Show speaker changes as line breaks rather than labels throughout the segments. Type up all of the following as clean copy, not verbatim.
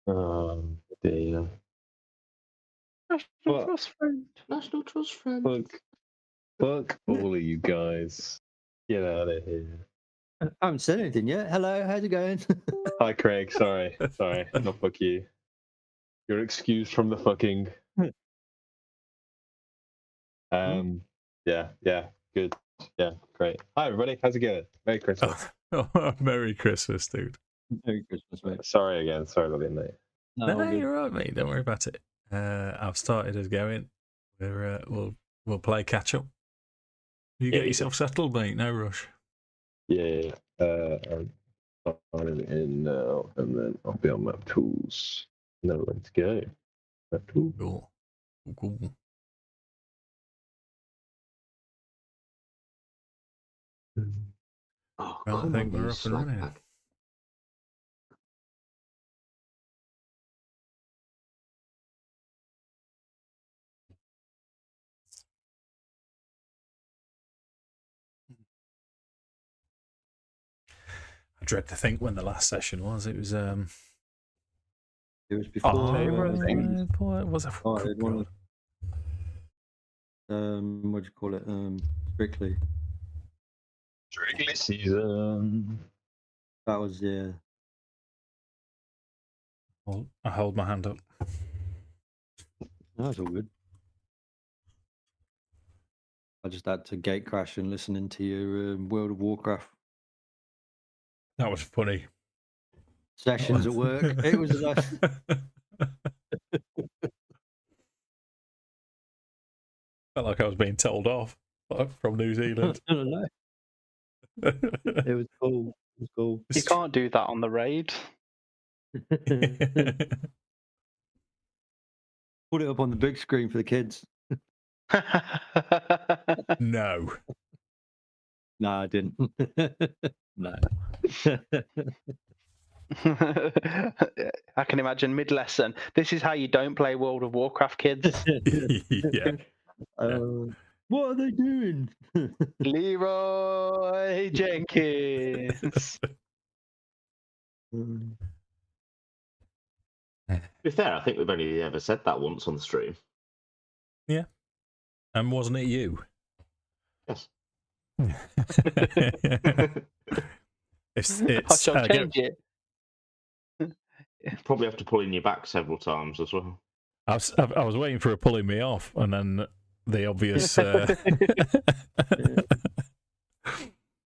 Dear.
National Trust Friend.
National Trust Friend.
Fuck all of you guys. Get out of here.
I haven't said anything yet. Hello, how's it going?
Hi, Craig. Sorry. No, fuck you. You're excused from the fucking. Yeah, good. Yeah, great. Hi, everybody. How's it going? Merry Christmas.
Merry Christmas, dude.
Merry Christmas, mate.
Sorry again. Sorry about being late.
No, you're right, mate. Don't worry about it. I've started us going. We'll play catch up. You get yourself settled, mate. No rush.
Yeah. I'm signing in now, and then I'll be on map tools. Now let's go. Map tools.
Cool.
Oh,
Well, I think we're up and running.
Pack.
I dread to think when the last session was. It was
It was before.
what was it?
What do you call it? Strictly.
Strictly season.
That was
I hold my hand up.
That was all good. I just had to gate crash and listening to your World of Warcraft
That was funny.
sessions at work. It was like
Felt like I was being told off from New Zealand.
I don't know. It was cool. It was cool.
You can't do that on the raid.
Put it up on the big screen for the kids.
No.
No, I didn't. No.
I can imagine mid-lesson. This is how you don't play World of Warcraft, kids.
Yeah.
What are they doing?
Leroy Jenkins.
To be fair, I think we've only ever said that once on the stream.
Yeah. And wasn't it you?
Yes.
I shall change it.
Probably have to pull in your back several times as well.
I was waiting for a pulling me off, and then the obvious.
I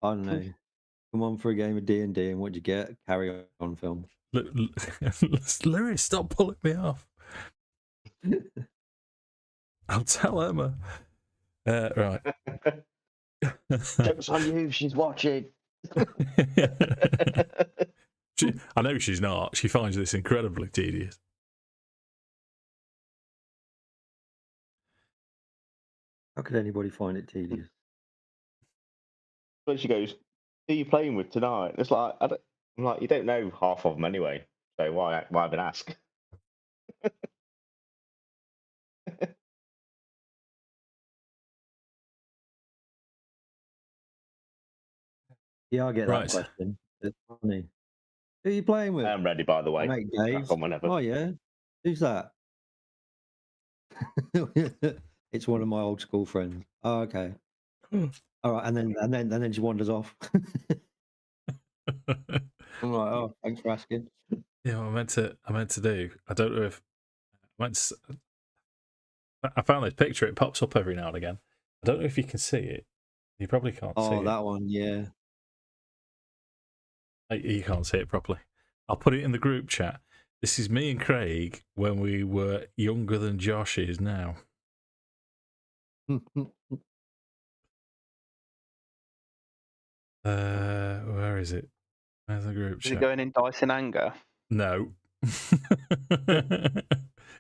don't know. Come on for a game of D&D, and what'd you get? Carry on film.
Lewis, stop pulling me off. I'll tell Emma. Right.
Joke's on you, she's watching.
I know she's not. She finds this incredibly tedious.
How could anybody find it tedious?
But she goes, "Who are you playing with tonight?" It's like I'm like, you don't know half of them anyway, so why even ask?
Yeah, I get
Right.
that question. It's funny. Who are you playing with?
I'm ready, by the way.
Mate,
Crack
Dave.
on whenever.
Oh yeah, who's that? It's one of my old school friends. Oh, okay. All right, and then she wanders off. I'm like, oh, thanks for asking.
Yeah, I meant to do. I don't know if I found this picture. It pops up every now and again. I don't know if you can see it. You probably can't see it.
Oh, that one, yeah.
You can't see it properly. I'll put it in the group chat. This is me and Craig when we were younger than Josh is now. Where is it? Where's the group
Is
chat?
it going in dice in anger?
No.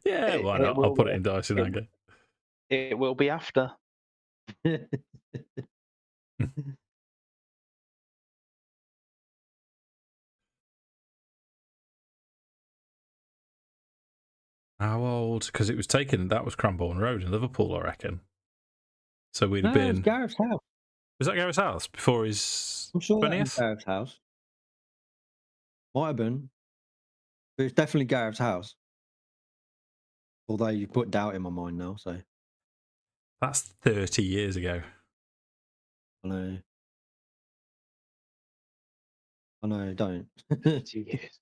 Yeah, why not? I'll put it in dice in anger.
It will be after.
How old? Because it was taken. That was Cranbourne Road in Liverpool, I reckon. So we'd have
No, it was
been.
Gareth's house.
Was that Gareth's house before his
I'm sure that was
20th?
Gareth's house. Might have been. But it's definitely Gareth's house. Although you put doubt in my mind now, so
That's 30 years ago.
I know. I know, don't.
2 years.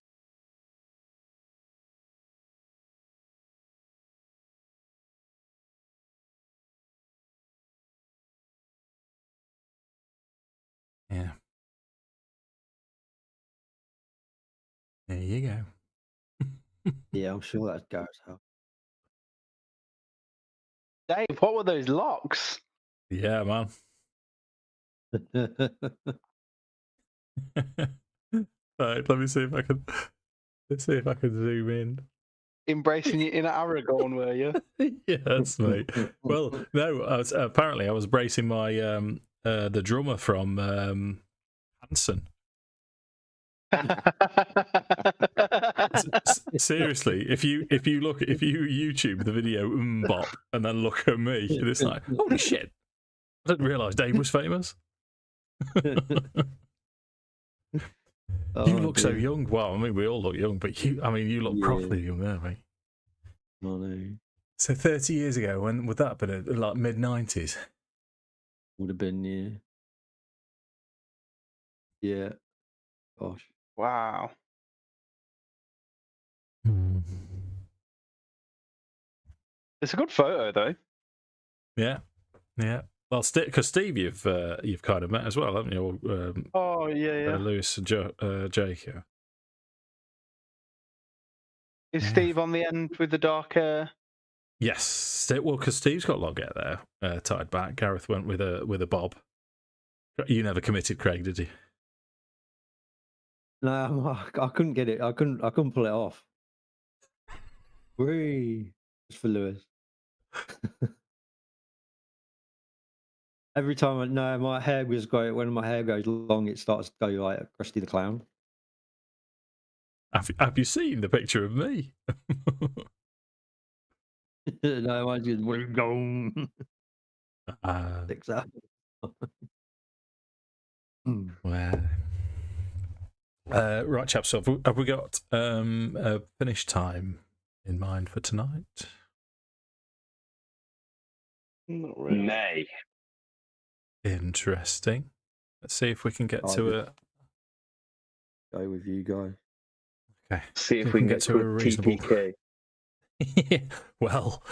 Yeah. There you go.
Yeah, I'm sure that's Gareth's house.
Dave, what were those locks?
Yeah, man. Right, let me see if I can. Let's see if I can zoom in.
Embracing you in Aragorn, were you?
Yes, mate. Well, no, apparently I was bracing my the drummer from Hanson. Seriously, if you YouTube the video Bop and then look at me, and it's like, holy shit! I didn't realise Dave was famous. You look so young. Well, I mean, we all look young, but you look properly young there, mate.
I know.
So 30 years ago, when would that have been? Like mid-90s?
Would have been, yeah. Yeah. Gosh.
Wow. It's a good photo, though.
Yeah, yeah. Well, because Steve, you've kind of met as well, haven't you?
Oh yeah.
Lewis and Jake. Yeah.
Is Steve on the end with the dark hair?
Yes. Well, because Steve's got long hair there, tied back. Gareth went with a bob. You never committed, Craig, did you?
No, I couldn't get it. I couldn't pull it off. Whee! Just for Lewis. Every time my hair was going. When my hair goes long, it starts to go like Krusty the Clown.
Have you seen the picture of me?
No, I just wouldn't go. Exactly.
Well, right, chaps. So have we got a finish time in mind for tonight?
Not really.
Nay.
Interesting. Let's see if we can get to a.
Go with you guys.
Okay.
See if we can get to a
reasonable.
TPK.
Well.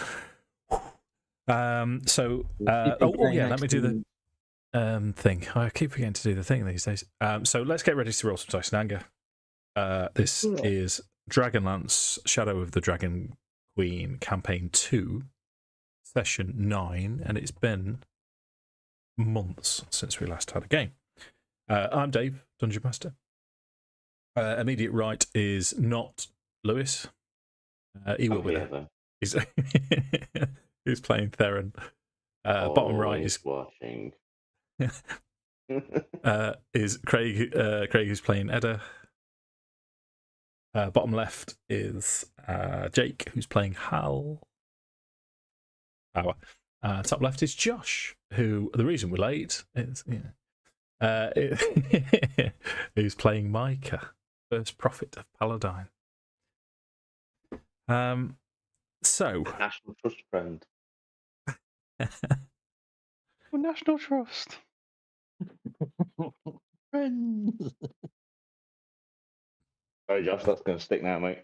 So. Let me do the thing. I keep forgetting to do the thing these days. So let's get ready to roll some dice in anger. This is Dragonlance, Shadow of the Dragon Queen, Campaign 2, Session 9, and it's been months since we last had a game. I'm Dave, Dungeon Master. Immediate right is not Lewis. He will be there. He's playing Theron. Bottom right is
watching.
Is Craig. Craig is playing Edda. Bottom left is Jake, who's playing Hal. Top left is Josh, who the reason we're late is who's playing Micah, first prophet of Paladine. So
National Trust friend.
National Trust.
Friends.
Sorry, Josh, that's going to stick now, mate.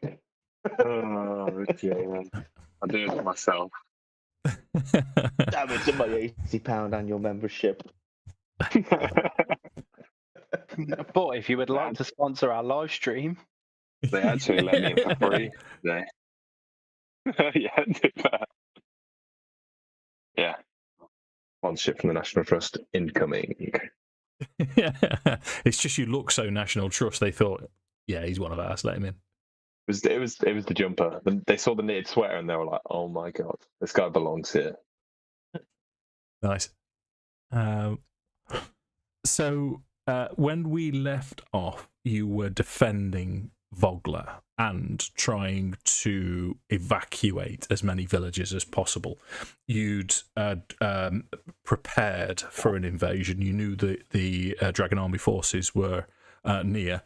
Oh, okay. I'll do it for myself.
Damn it, to my £80 annual membership.
But if you would like to sponsor our live stream,
They actually let me in for free today. Yeah, do that. Yeah. Sponsorship from the National Trust incoming.
It's just you look so National Trust. They thought, yeah, he's one of us. Let him in.
It was the jumper. They saw the knitted sweater and they were like, "Oh my god, this guy belongs here."
Nice. So when we left off, you were defending Vogler and trying to evacuate as many villages as possible. You'd prepared for an invasion. You knew that the Dragon Army forces were near.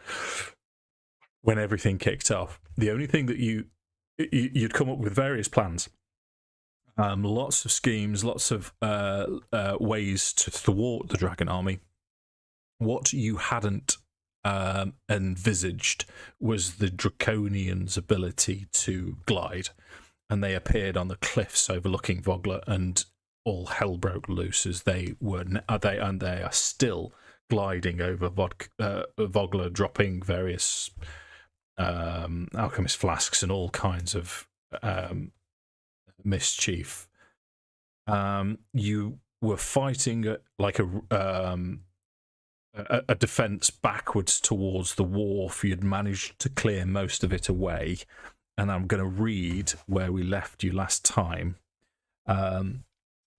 when everything kicked off, the only thing that you'd come up with various plans, lots of schemes, lots of ways to thwart the dragon army. What you hadn't envisaged was the Draconians' ability to glide, and they appeared on the cliffs overlooking Vogler, and all hell broke loose as they are still gliding over Vogler, dropping various alchemist flasks and all kinds of mischief. You were fighting like a defense backwards towards the wharf. You'd managed to clear most of it away, and I'm going to read where we left you last time.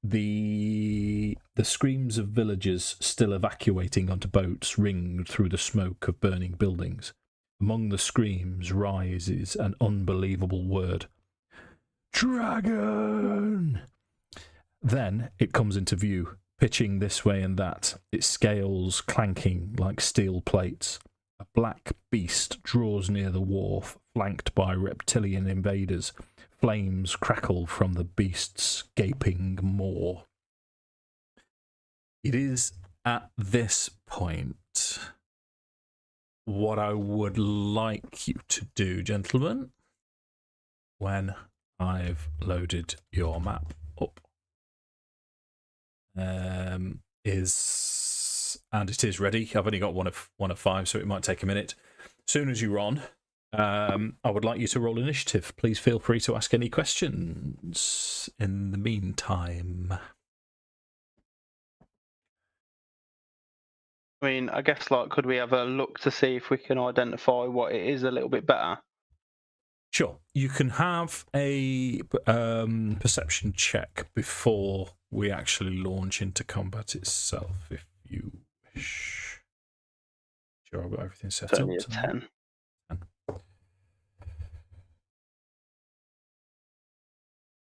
The screams of villagers still evacuating onto boats ringed through the smoke of burning buildings. Among the screams rises an unbelievable word: "Dragon!" Then it comes into view, pitching this way and that, its scales clanking like steel plates. A black beast draws near the wharf, flanked by reptilian invaders. Flames crackle from the beast's gaping maw. It is at this point what I would like you to do, gentlemen, when I've loaded your map up. And it is ready. I've only got one of 5, so it might take a minute. As soon as you're on, I would like you to roll initiative. Please feel free to ask any questions in the meantime.
I mean, I guess, like, could we have a look to see if we can identify what it is a little bit better?
Sure. You can have a perception check before we actually launch into combat itself, if you wish. Sure, I've got everything set
It's
up.
only a 10.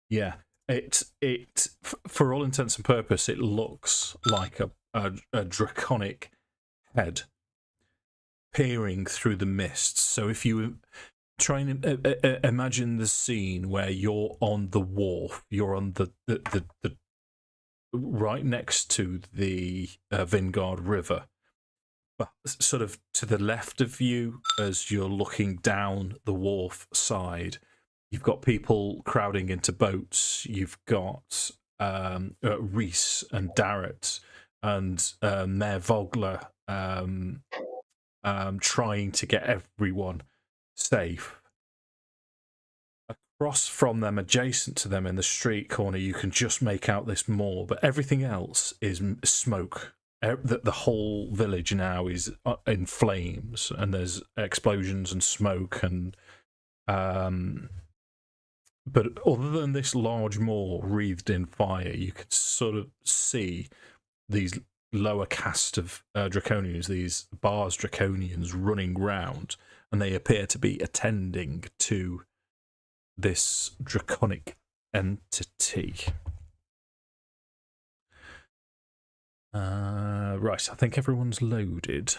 Yeah, it for all intents and purposes, it looks like a draconic head peering through the mists. So if you try and imagine the scene where you're on the wharf, you're on the right next to the Vingard River, but sort of to the left of you as you're looking down the wharf side. You've got people crowding into boats. You've got Reese and Darrett and Mayor Vogler trying to get everyone safe. Across from them, adjacent to them in the street corner, you can just make out this moor, but everything else is smoke. The whole village now is in flames, and there's explosions and smoke and... But other than this large moor wreathed in fire, you could sort of see these lower caste of Draconians, these Bars Draconians running round, and they appear to be attending to this draconic entity. Right, I think everyone's loaded.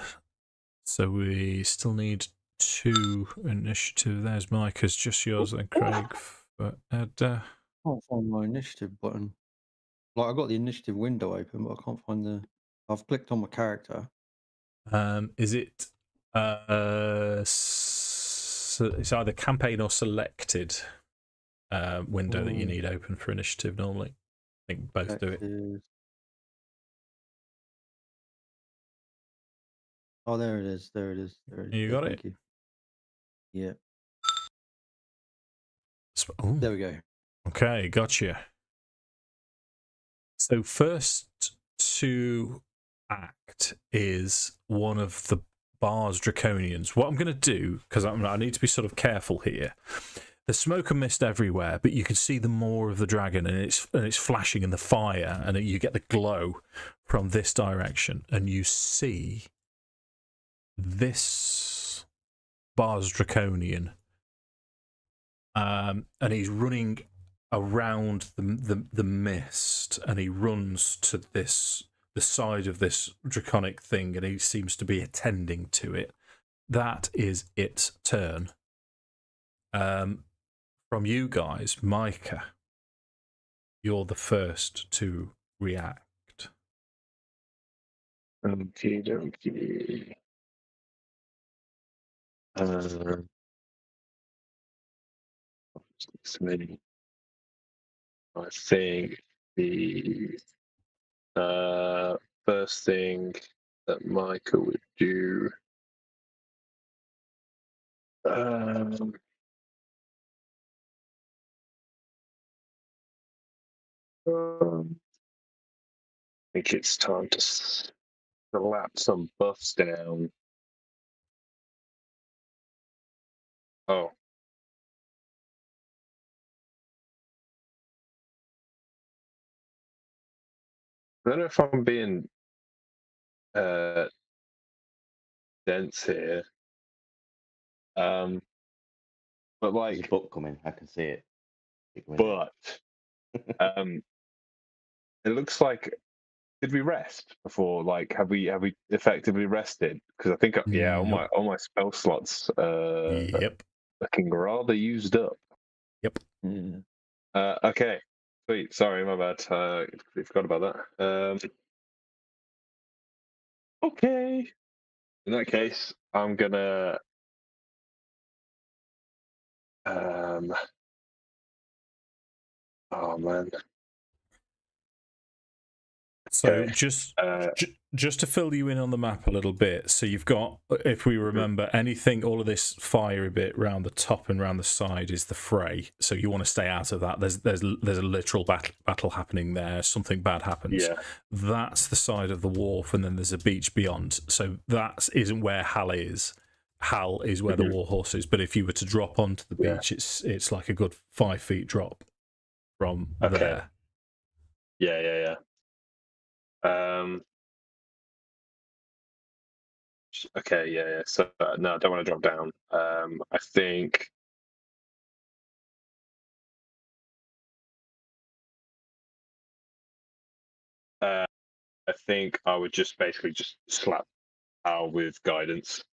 So we still need 2 initiative. There's Micah's, just yours and Craig. But Edda.
I can't find my initiative button. Like, I got the initiative window open, but I can't find the... I've clicked on my character.
Is it it's either campaign or selected window that you need open for initiative normally? I think both do it.
Oh, there it is. There it is. There it is.
You got it?
Thank you. Yeah.
Oh.
There we go.
Okay, gotcha. So first to act is one of the Bars Draconians. What I'm going to do, because I need to be sort of careful here. There's smoke and mist everywhere, but you can see the maw of the dragon, and it's flashing in the fire, and you get the glow from this direction, and you see this Bars Draconian. And he's running around the mist, and he runs to the side of this draconic thing, and he seems to be attending to it. that is its turn. From you guys, Micah, you're the first to react.
Okie dokie. I think the first thing that Micah would do. I think it's time to slap some buffs down. Oh. I don't know if I'm being dense here. But
There's
like,
a book coming. I can see it.
but it looks like, did we rest before? Like, have we effectively rested? Because I think all my spell slots
Yep.
looking rather used up.
Yep.
Okay. Sweet. Sorry, my bad. I forgot about that. Okay. In that case, I'm gonna oh man.
So
Okay.
just to fill you in on the map a little bit, so you've got, if we remember, anything, all of this fiery bit round the top and round the side is the fray. So you want to stay out of that. There's a literal battle happening there. Something bad happens.
Yeah.
That's the side of the wharf, and then there's a beach beyond. So that isn't where Hal is. Hal is where the warhorse is. But if you were to drop onto the beach, it's like a good 5 feet drop from there.
Yeah. Okay, yeah. So no, I don't want to drop down. I think I would just basically just slap Al with guidance.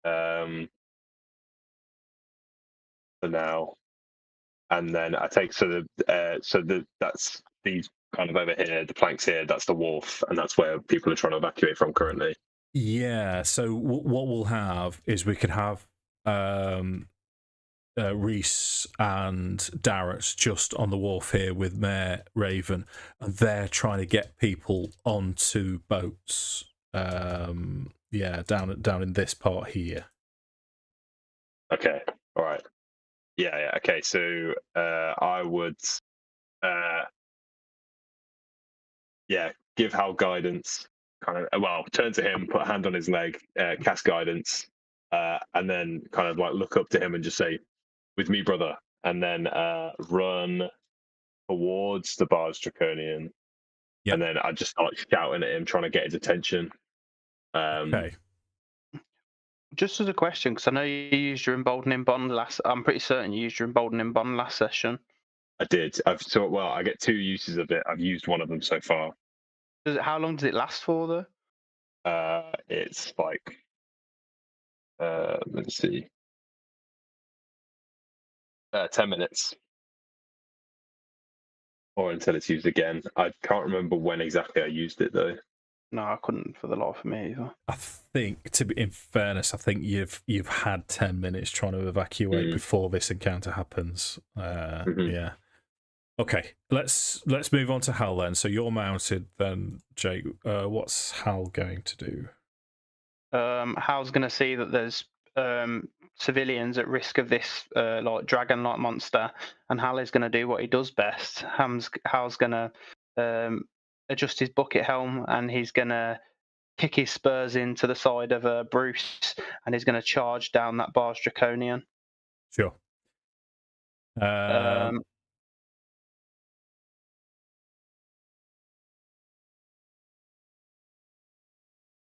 For now, and then I take that's these kind of over here, the planks here. That's the wharf, and that's where people are trying to evacuate from currently.
Yeah. So what we'll have is we could have Reese and Darrett just on the wharf here with Mayor Raven, and they're trying to get people onto boats. Down in this part here.
Okay. All right. Yeah. Okay. So I would give Hal guidance, kind of, turn to him, put a hand on his leg, cast guidance, and then kind of like look up to him and just say, "With me, brother," and then run towards the Bar's Draconian.
Yep.
And then I just start shouting at him, trying to get his attention.
Okay.
Just as a question, because I know you used your emboldening bond last. I'm pretty certain you used your emboldening bond last session.
I did. I get 2 uses of it. I've used one of them so far.
How long does it last for, though?
It's like, let's see, 10 minutes, or until it's used again. I can't remember when exactly I used it though.
No, I couldn't for the life of me either.
I think, in fairness, I think you've had 10 minutes trying to evacuate before this encounter happens. Yeah. Okay, let's move on to Hal then. So you're mounted then, Jake. What's Hal going to do?
Hal's going to see that there's civilians at risk of this like dragon-like monster, and Hal is going to do what he does best. Hal's going to adjust his bucket helm, and he's going to kick his spurs into the side of Bruce, and he's going to charge down that Bar's Draconian.
Sure.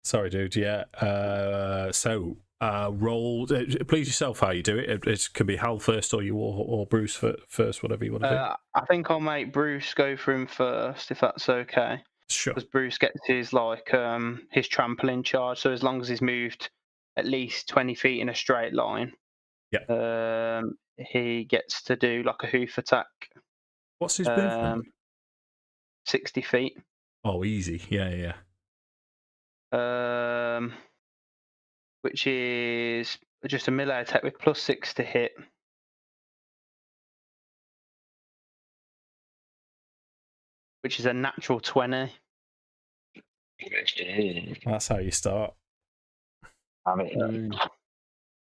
Sorry, dude. Yeah. So roll. Please yourself how you do it. It can be Hal first, or you, or Bruce first, whatever you want to do.
I think I'll make Bruce go for him first, if that's okay.
Sure.
Because Bruce gets his his trampoline charge, so as long as he's moved at least 20 feet in a straight line, he gets to do like a hoof attack.
What's his movement?
60 feet.
Oh, easy. Yeah.
Which is just a melee attack with +6 to hit. Which is a natural 20.
That's how you start.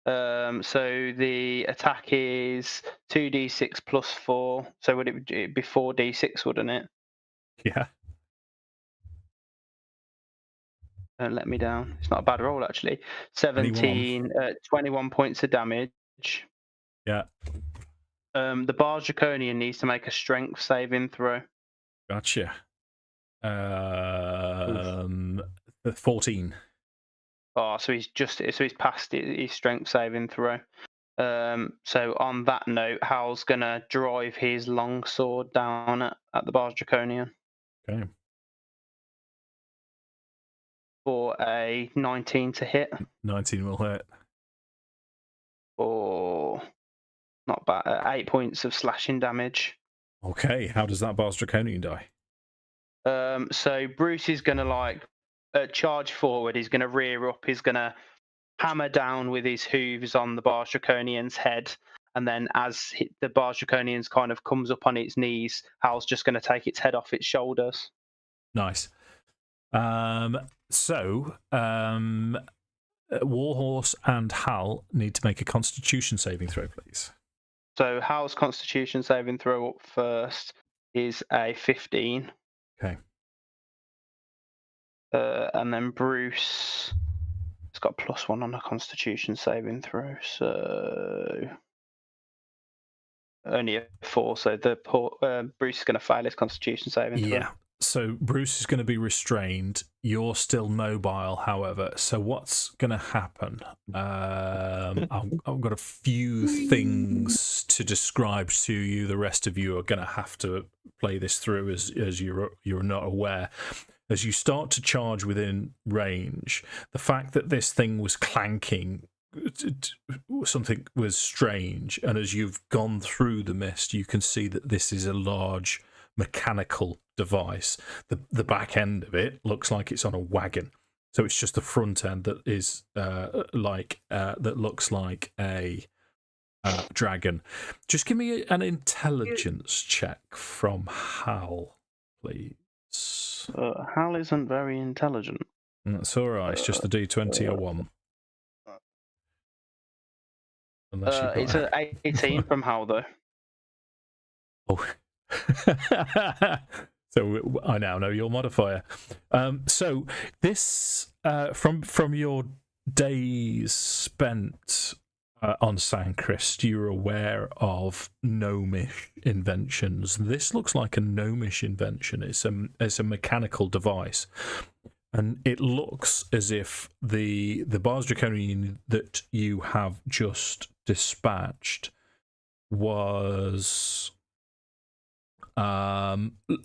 So the attack is 2d6 +4. So would it be 4d6, wouldn't it?
Yeah.
Don't let me down. It's not a bad roll, actually. 21 points of damage.
Yeah.
The Bar's Draconian needs to make a strength saving throw.
Gotcha. 14.
Oh, so he's past his strength saving throw. So on that note, Hal's gonna drive his longsword down at the Bar's Draconian.
Okay.
For a 19 to hit.
19 will hit.
Or not bad. 8 points of slashing damage.
Okay, how does that Bar's Draconian die?
So Bruce is gonna charge forward. He's gonna rear up. He's gonna hammer down with his hooves on the Bar's Draconian's head, and then as the Bar's Draconian's kind of comes up on its knees, Hal's just gonna take its head off its shoulders.
Nice. Warhorse and Hal need to make a Constitution saving throw, please.
So Hal's Constitution saving throw up first is a 15.
Okay.
And then Bruce has got +1 on the Constitution saving throw, so only a 4. So Bruce is going to fail his Constitution saving throw.
Yeah. So Bruce is going to be restrained. You're still mobile, however. So what's going to happen? I've got a few things to describe to you. The rest of you are going to have to play this through as you're not aware. As you start to charge within range, the fact that this thing was clanking, something was strange. And as you've gone through the mist, you can see that this is a large mechanical device. The back end of it looks like it's on a wagon, so it's just the front end that is that looks like a dragon. Just give me an intelligence check from Hal, please.
Hal isn't very intelligent.
That's all right. It's just a D20 or 1.
It's an 18 from Hal, though.
Oh. So I now know your modifier. So this from your days spent on Sandcrest, you're aware of gnomish inventions. This looks like a gnomish invention. It's a mechanical device, and it looks as if the Bar's Draconian that you have just dispatched was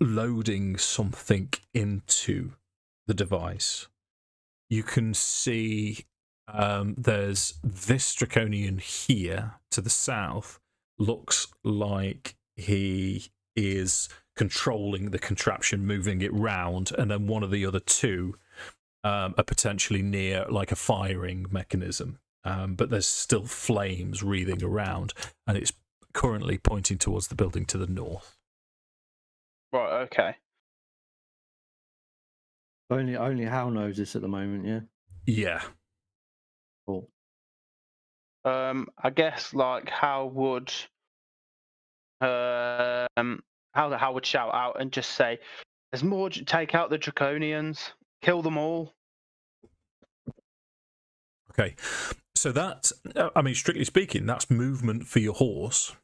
loading something into the device. You can see there's this Draconian here to the south. Looks like he is controlling the contraption, moving it round, and then one of the other two are potentially near like a firing mechanism. But there's still flames wreathing around, and it's currently pointing towards the building to the north.
Right, okay.
Only Hal knows this at the moment, yeah?
Yeah.
Cool.
I guess like Hal would shout out and just say, "There's more. Take out the Draconians. Kill them all."
Okay. So that, I mean, strictly speaking, that's movement for your horse.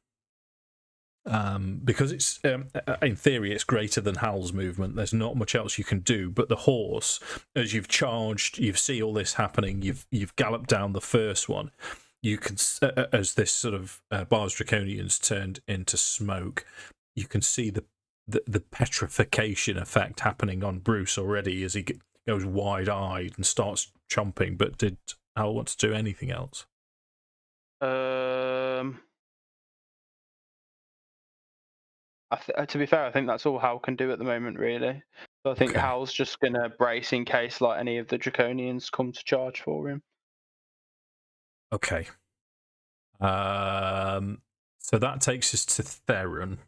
Because it's in theory it's greater than Hal's movement. There's not much else you can do. But the horse, as you've charged, you see all this happening. You've galloped down the first one. You can, as this sort of Bar's Draconian's turned into smoke, you can see the petrification effect happening on Bruce already as he goes wide-eyed and starts chomping. But did Hal want to do anything else?
To be fair, I think that's all Hal can do at the moment, really. So I think
Okay.
Hal's just gonna brace in case like any of the Draconians come to charge for him.
Okay. So that takes us to Theron.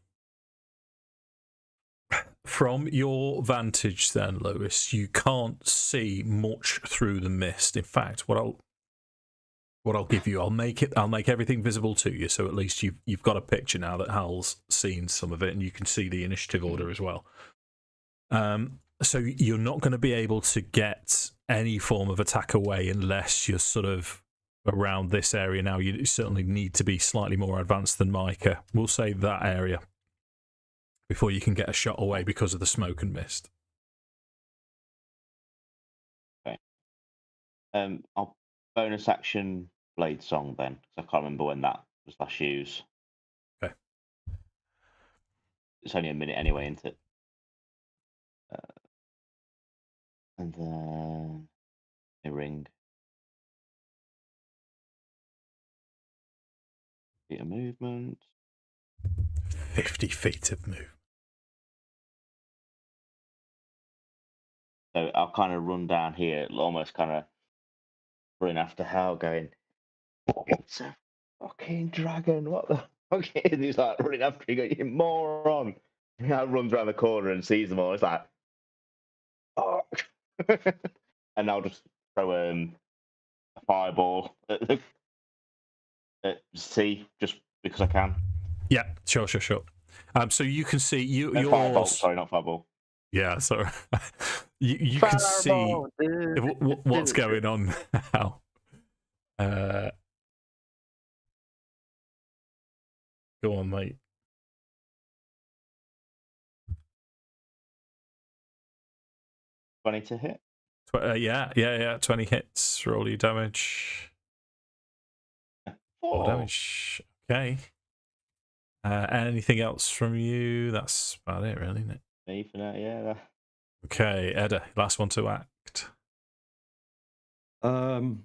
From your vantage, then, Lewis, you can't see much through the mist. In fact, what I'll give you, I'll make everything visible to you, so at least you've got a picture now that Hal's seen some of it, and you can see the initiative order as well. So you're not going to be able to get any form of attack away unless you're sort of around this area now. You certainly need to be slightly more advanced than Micah. We'll say that area before you can get a shot away because of the smoke and mist.
Okay. I'll bonus action Bladesong then, because I can't remember when that was last used.
Okay.
It's only a minute anyway, isn't it? And then a ring. Feet of movement.
50 feet of move.
So I'll kind of run down here, almost kind of run after Hal, going, "It's a fucking dragon! What the fuck is it?" He's like running after you, going, "You moron!" And Hal runs around the corner and sees them all. It's like, "Oh!" And I'll just throw a fireball at C just because I can.
Yeah, sure. So you can see you're
Firebolt, sorry, not fireball.
Yeah, sorry. you can see what's going on now. Go on, mate.
$20 to hit.
Yeah. 20 hits. Roll your damage. 4
4
damage. Okay. Anything else from you? That's about it, really, isn't it?
Me for now, yeah.
Okay, Edda, last one to act.
So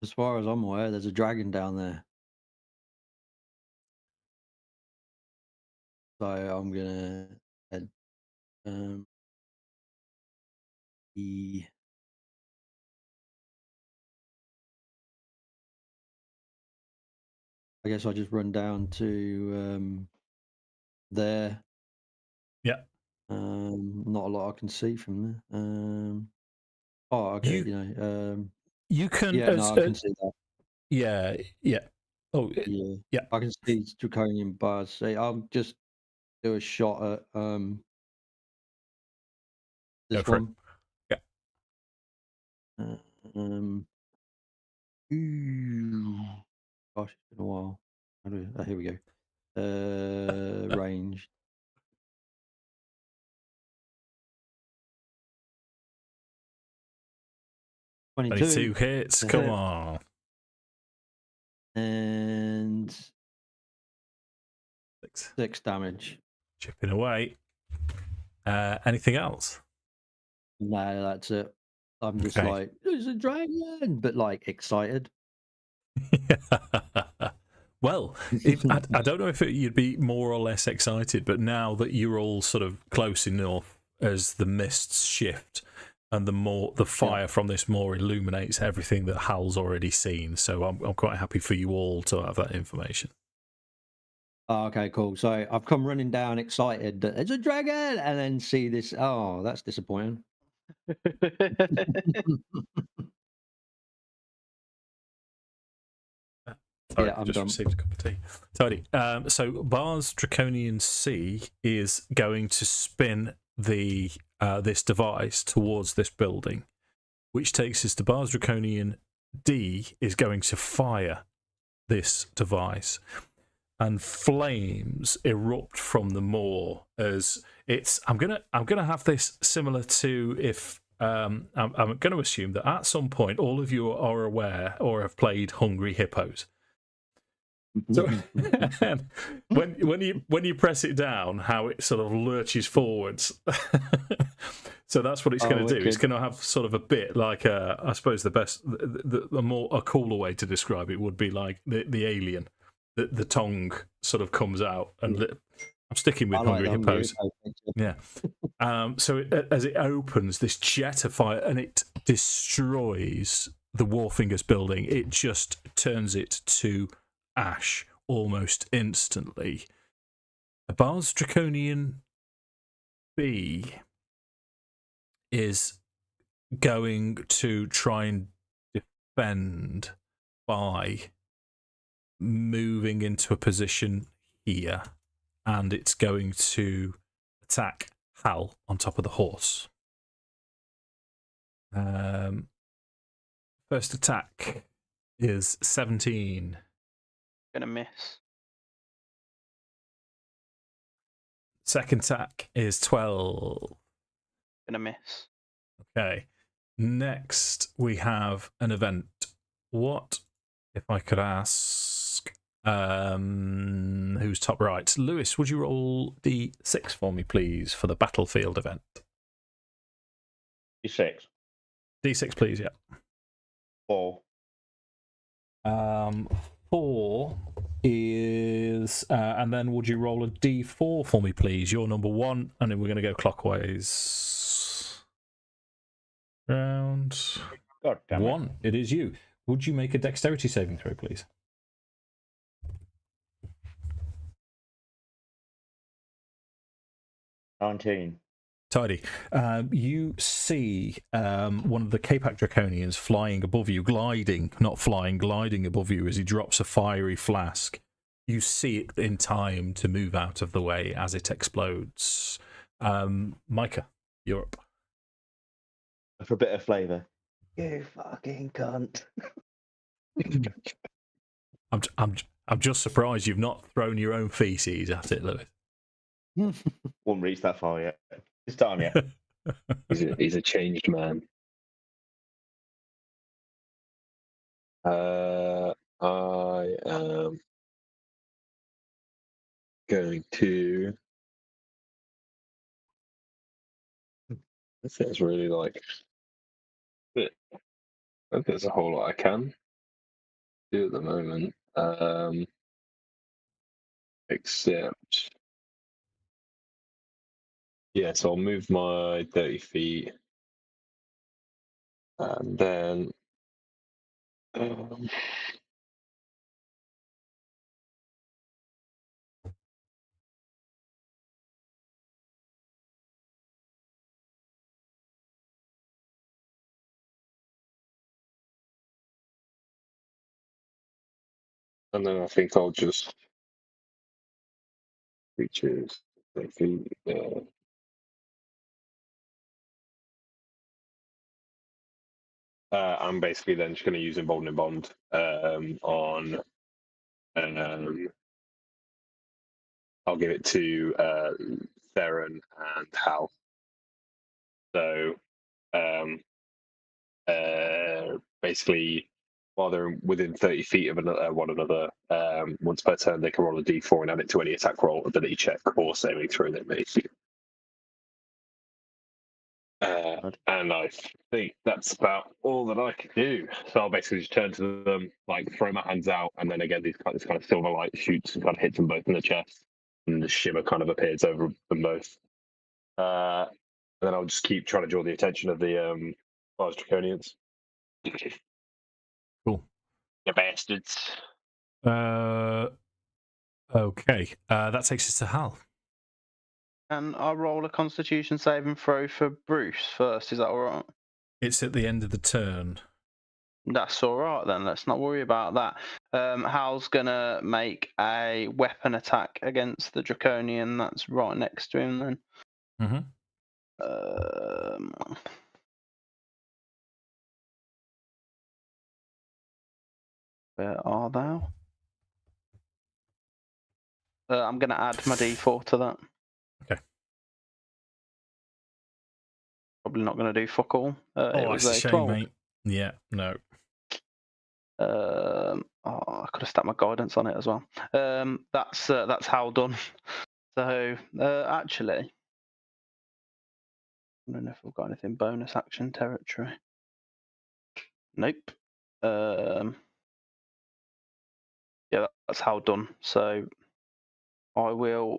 as far as I'm aware, there's a dragon down there. So I'm gonna head I guess I'll just run down to there.
Yeah.
Not a lot I can see from there. Oh, okay.
You can.
Yeah, no, I can see that.
Yeah. Oh,
yeah. I can see draconian bars. See, I'll just do a shot at this
go for
one.
It.
Yeah. Ooh. Gosh, it's been a while. Here we go. Range.
$22 hits. Come on.
And 6 damage.
Chipping away. Anything else?
No, that's it. I'm just like, there's a dragon, but like excited.
Well, I don't know if you'd be more or less excited, but now that you're all sort of close enough as the mists shift and the fire from this moor illuminates everything that Hal's already seen. So I'm quite happy for you all to have that information.
Oh, okay, cool. So I've come running down excited that there's a dragon and then see this. Oh, that's disappointing.
Sorry,
yeah, I'm
just
done.
received a cup of tea. Tidy. So Bar's Draconian C is going to spin the this device towards this building, which takes us to Bar's Draconian D is going to fire this device, and flames erupt from the moor as it's. I'm gonna have this similar to if. I'm going to assume that at some point all of you are aware or have played Hungry Hippos. So when you press it down, how it sort of lurches forwards. So that's what it's going to do. It's going to have sort of a bit like I suppose a cooler way to describe it would be like the alien. The tongue sort of comes out, and I'm sticking with Hungry Hippos. Yeah. So as it opens, this jet of fire, and it destroys the Warfingers building. It just turns it to ash almost instantly. A Bard's Draconian bee is going to try and defend by moving into a position here, and it's going to attack Hal on top of the horse. First attack is 17.
Gonna miss.
Second attack is 12.
Gonna miss.
Okay. Next, we have an event. What, if I could ask, who's top right? Lewis, would you roll D6 for me, please, for the battlefield event?
D6.
D6, please, yeah.
4.
4 is, and then would you roll a D4 for me, please? You're number 1, and then we're going to go clockwise. Round
God damn it.
1. It is you. Would you make a dexterity saving throw, please?
$19.
Tidy. You see one of the Capac Draconians flying above you, gliding above you as he drops a fiery flask. You see it in time to move out of the way as it explodes. Micah, you're up.
For a bit of flavour. You fucking cunt.
I'm just surprised you've not thrown your own feces at it, Lewis.
Won't reach that far yet. This time yet.
He's a changed man. I am going to. I think it's really like. I think there's a whole lot I can do at the moment. Except. Yeah, so I'll move my 30 feet. And then. And then I think I'll just reaches 30 feet. I'm basically then just going to use Emboldening Bond on. I'll give it to Theron and Hal. So basically, while they're within 30 feet of one another, once per turn, they can roll a d4 and add it to any attack roll, ability check, or saving throw they make. And I think that's about all that I can do. So I'll basically just turn to them, like throw my hands out, and then again, this kind of silver light shoots and kind of hits them both in the chest, and the shimmer kind of appears over them both. And then I'll just keep trying to draw the attention of the Bard's Draconians.
Cool.
You bastards.
Okay. That takes us to Hal.
And I'll roll a Constitution saving throw for Bruce first. Is that all right?
It's at the end of the turn.
That's all right then. Let's not worry about that. Hal's gonna make a weapon attack against the Draconian that's right next to him. Then. Where are thou? I'm gonna add my D4 to that.
Okay.
Probably not gonna do fuck all. It was
that's a shame,
12.
mate. Yeah, no.
I could have stacked my guidance on it as well. That's how done. So actually, I don't know if we've got anything bonus action territory. Nope. Yeah, that's how done. So I will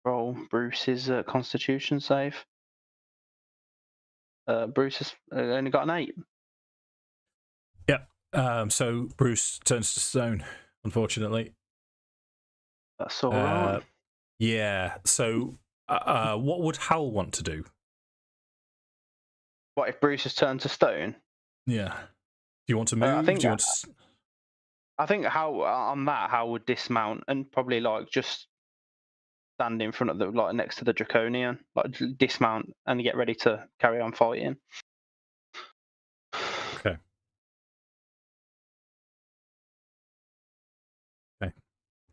roll Bruce's Constitution save. Bruce has only got an 8.
So Bruce turns to stone, unfortunately.
That's all right.
Yeah. So what would Hal want to do?
What if Bruce has turned to stone?
Yeah. Do you want to move?
I think
do you want to...
I think Hal would dismount and probably like just stand in front of the like next to the Draconian, like dismount and get ready to carry on fighting.
Okay.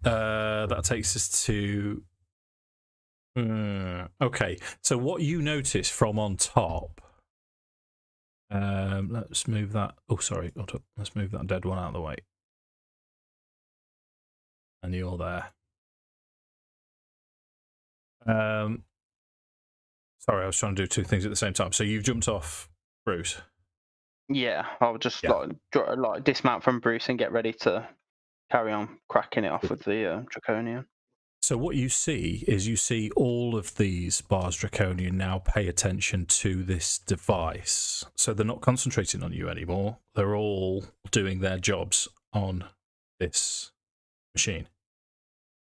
That takes us to. Okay. So what you notice from on top. Let's move that. Oh, sorry. Let's move that dead one out of the way. And you're there. Sorry, I was trying to do two things at the same time. So you've jumped off Bruce.
Yeah, I'll just like dismount from Bruce and get ready to carry on cracking it off with the Draconian.
So what you see is all of these Bars Draconian now pay attention to this device. So they're not concentrating on you anymore. They're all doing their jobs on this machine.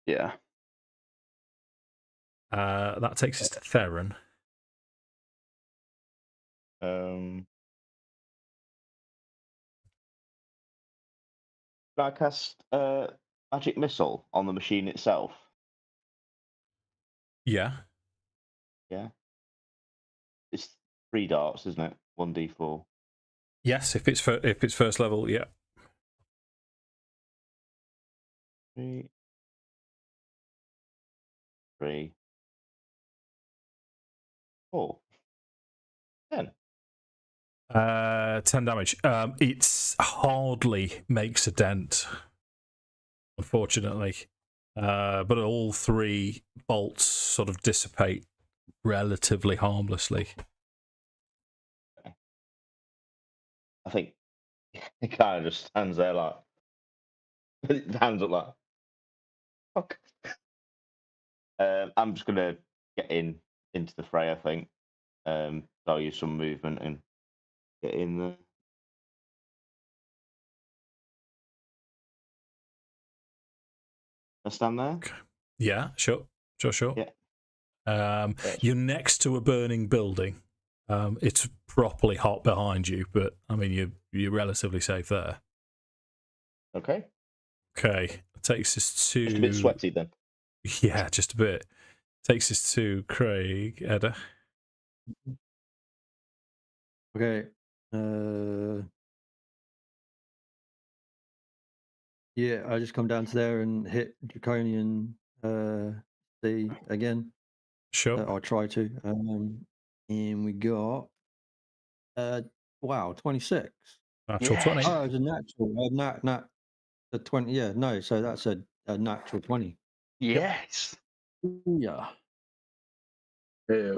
Yeah.
That takes us to Theron.
Can I cast magic missile on the machine itself?
Yeah.
Yeah. It's 3 darts, isn't it? 1d4.
Yes, if it's first level, yeah.
3. 3. 4. 10.
10 damage. It hardly makes a dent, unfortunately. But all 3 bolts sort of dissipate relatively harmlessly.
I think it kind of just stands there like, hands up like, fuck. I'm just gonna get into the fray. I think I'll use some movement and get in there. I stand there.
Okay. Yeah, sure.
Yeah.
You're next to a burning building. It's properly hot behind you, but I mean you're relatively safe there.
Okay.
Okay, it takes us to.
Just a bit sweaty then.
Yeah, just a bit. Takes us to Craig, Edda.
Okay. Yeah, I just come down to there and hit Draconian C again.
Sure.
I'll try to. And we got wow, 26.
Natural 20.
Oh, it was a natural. Not the 20. Yeah, no. So that's a natural 20.
Yes.
Yeah.
Yeah.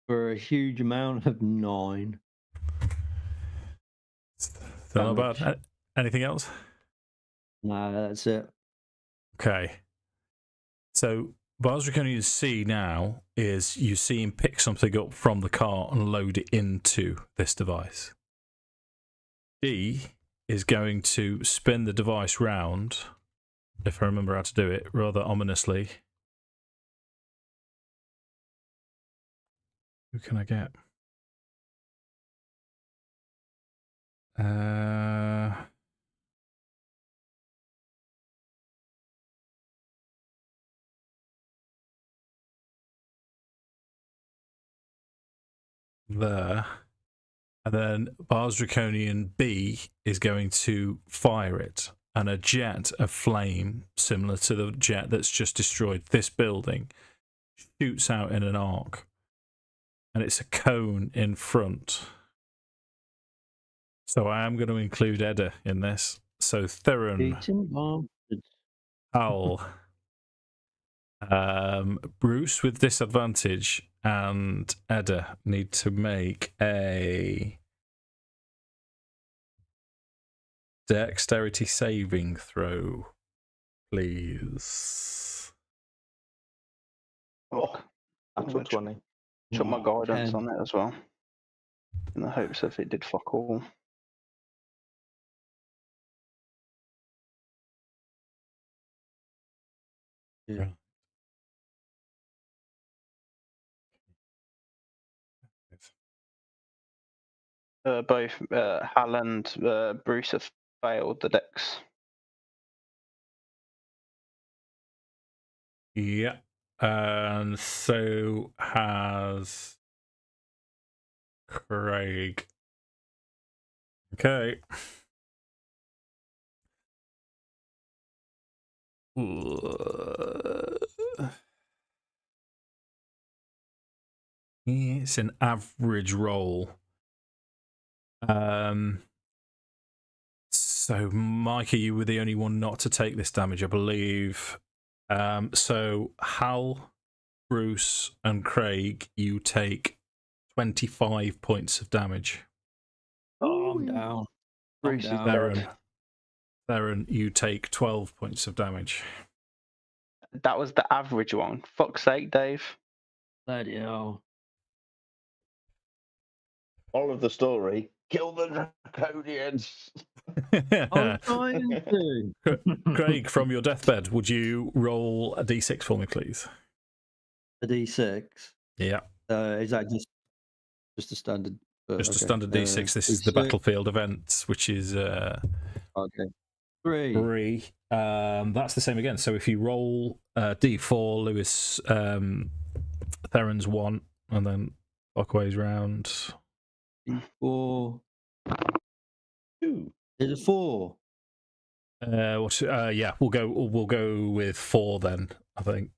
For a huge amount of 9.
Still not bad. Anything else?
No, that's it.
Okay. So Bars Draconian C now is you see him pick something up from the car and load it into this device. D is going to spin the device round, if I remember how to do it, rather ominously. Who can I get? There. And then Bars Draconian B is going to fire it. And a jet of flame, similar to the jet that's just destroyed this building, shoots out in an arc. And it's a cone in front. So I am going to include Edda in this. So Theron,
Eating bastards.
Hal, Bruce with disadvantage, and Edda need to make a dexterity saving throw, please.
Oh, natural 20.
Chuck my guidance
10.
on it as well, in the hopes if it did fuck all.
Yeah.
Both Hal and Bruce have failed the dex.
Yeah. And so has Craig. Okay. It's an average roll. So Micah, you were the only one not to take this damage, I believe. So Hal, Bruce, and Craig, you take 25 points of damage.
Oh, I'm down.
Bruce is
down.
Theron, you take 12 points of damage.
That was the average one. Fuck's sake, Dave.
Bloody hell.
All of the story: kill the draconians.
I'm trying to.
Craig, from your deathbed, would you roll a d6 for me, please?
A D6.
Yeah.
Is that just a standard?
Just a standard d6. This is the
D6.
battlefield event, which is
Okay. 3.
3. That's the same again. So if you roll d4, Lewis, Theron's 1, and then clockwise round.
4.
2.
Is it 4?
Yeah, we'll go with 4 then. I think.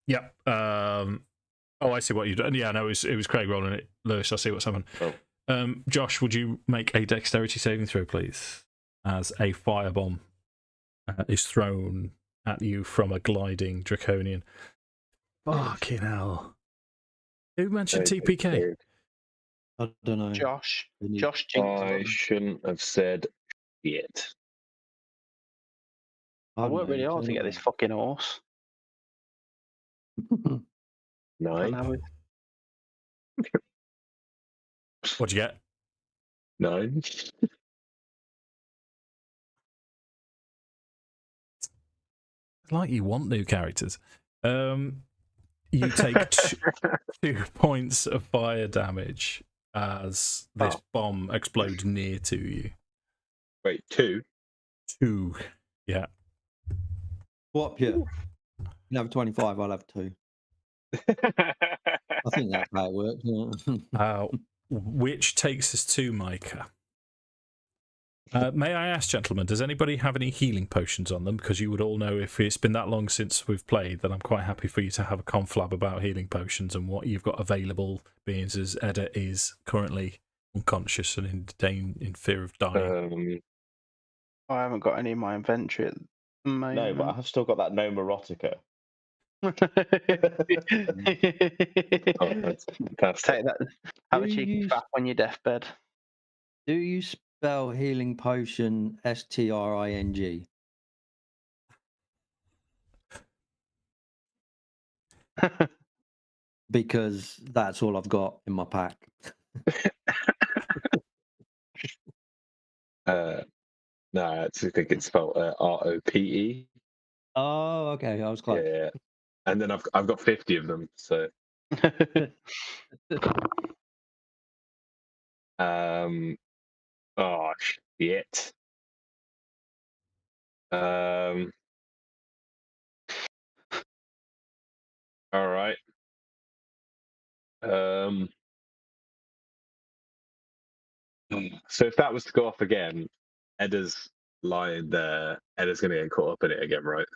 Yeah. Oh, I see what you done. Yeah, no, it was Craig rolling it. Lewis, I see what's happened.
Oh.
Josh, would you make a dexterity saving throw, please? As a firebomb is thrown at you from a gliding draconian. Fucking hell! Who mentioned TPK?
I don't know.
Josh
Didn't you-
jinxed
I
them.
shouldn't have said shit.
I
don't
worked
know,
really hard to
so
get this fucking horse.
anyway.
9.
What'd you get?
9.
It's like you want new characters. You take 2 points of fire damage as this bomb explodes near to you.
Wait, 2?
2. Yeah.
Swap you. You have 25, I'll have 2. I think that's how it works. Yeah.
Which takes us to Micah. May I ask, gentlemen, does anybody have any healing potions on them? Because you would all know, if it's been that long since we've played, that I'm quite happy for you to have a conflab about healing potions and what you've got available, being as Edda is currently unconscious and in fear of dying.
I haven't got any in my inventory at the moment.
No, but I have still got that Gnome erotica.
Oh, that's fantastic.
Take that. Have a
Do
cheeky
you-
faff on your deathbed.
Do you spell healing potion STRING? Because that's all I've got in my pack.
No, I actually think it's spelled ROPE.
Oh, okay. I was close.
Yeah, and then I've got 50 of them. So, oh shit. All right. So if that was to go off again, Edda's lying there. Edda's going to get caught up in it again, right?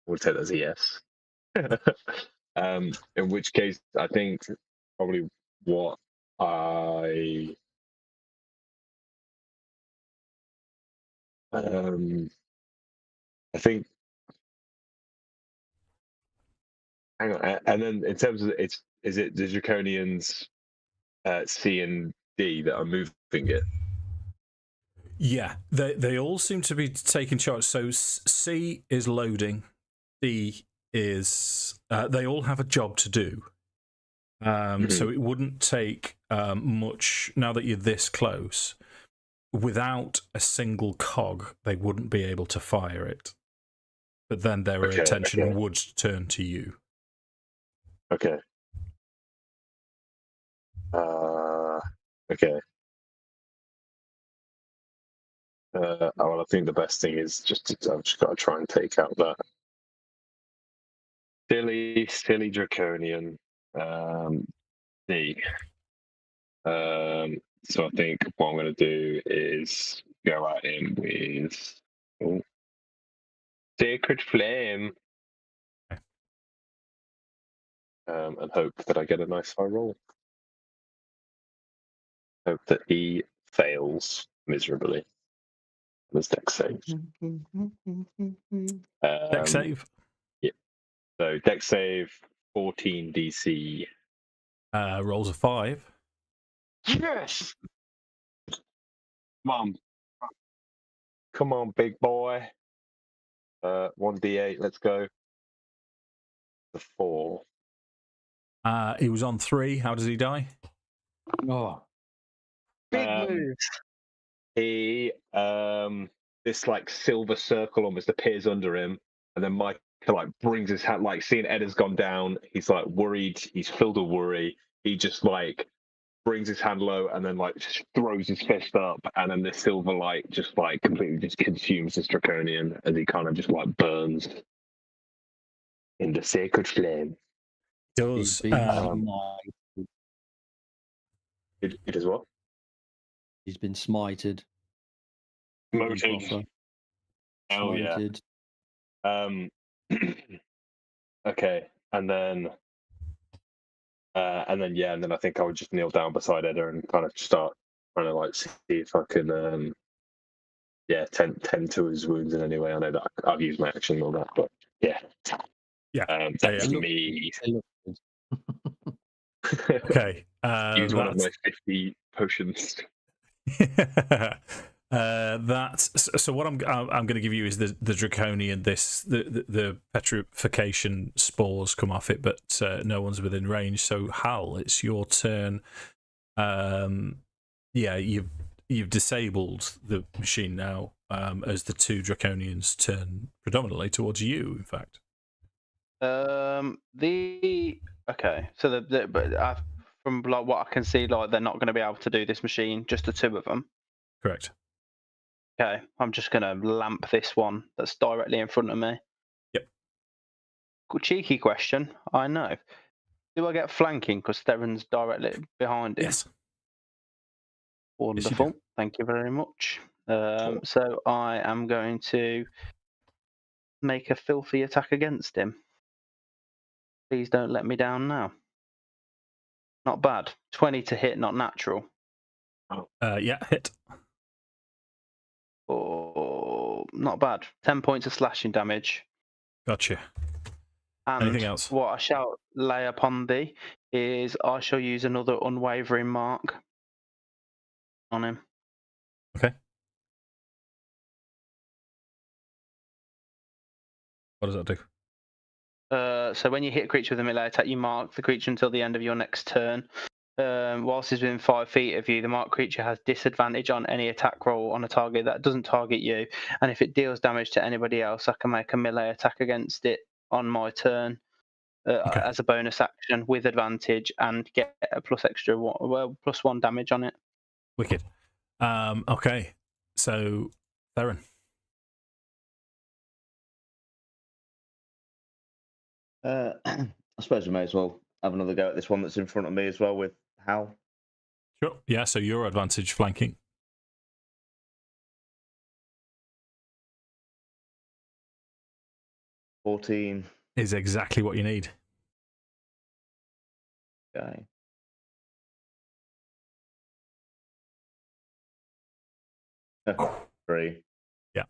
We'll take that as a yes. In which case, I think probably what I think. Hang on, and then in terms of is it the Draconians C and D that are moving it?
Yeah, they all seem to be taking charge. So C is loading, D is they all have a job to do. So it wouldn't take much now that you're this close. Without a single cog, they wouldn't be able to fire it. But then their attention would turn to you.
Okay. Okay. Well, I think the best thing is I've just got to try and take out that silly draconian D. So I think what I'm going to do is go at him with Sacred Flame, and hope that I get a nice high roll. Hope that he fails miserably. His dex save.
Dex save?
Yeah. So dex save 14 DC.
Rolls a 5.
Yes! Come on, big boy. 1d8, let's go. The 4.
He was on 3. How does he die?
Oh,
Big moves.
He this like silver circle almost appears under him, and then Micah like brings his hand, like seeing Edda's gone down, he's like worried, he's filled with worry. He just like brings his hand low and then like just throws his fist up, and then the silver light just like completely just consumes this draconian as he kind of just like burns in the sacred flame.
Does
it is what?
He's been smited.
Motive. Oh yeah. Okay, and then I think I would just kneel down beside Edda and kind of start trying to like see if I can tend to his wounds in any way. I know that I've used my action and all that, but that's me.
Okay.
Use one of my 50 potions.
So what I'm going to give you is the draconian. The petrification spores come off it, but no one's within range. So Hal, it's your turn. You've disabled the machine now. As the two draconians turn predominantly towards you. In fact.
From like what I can see, like they're not going to be able to do this machine. Just the two of them.
Correct.
Okay, I'm just going to lamp this one that's directly in front of me.
Yep.
Good cheeky question. I know. Do I get flanking because Theron's directly behind him?
Yes.
Wonderful. Yes, thank you very much. So I am going to make a filthy attack against him. Please don't let me down now. Not bad. 20 to hit, not natural.
Hit.
Oh, not bad. 10 points of slashing damage.
Gotcha.
And
anything else?
What I shall lay upon thee is I shall use another unwavering mark on him.
Okay. What does that do?
So when you hit a creature with a melee attack, you mark the creature until the end of your next turn. Whilst he's within 5 feet of you, the marked creature has disadvantage on any attack roll on a target that doesn't target you. And if it deals damage to anybody else, I can make a melee attack against it on my turn as a bonus action with advantage and get a plus 1 damage on it.
Wicked. Okay. So, Theron.
I suppose we may as well have another go at this one that's in front of me as well with Hal.
Sure. Yeah, so your advantage flanking.
$14
is exactly what you need.
Okay. 3.
Yeah.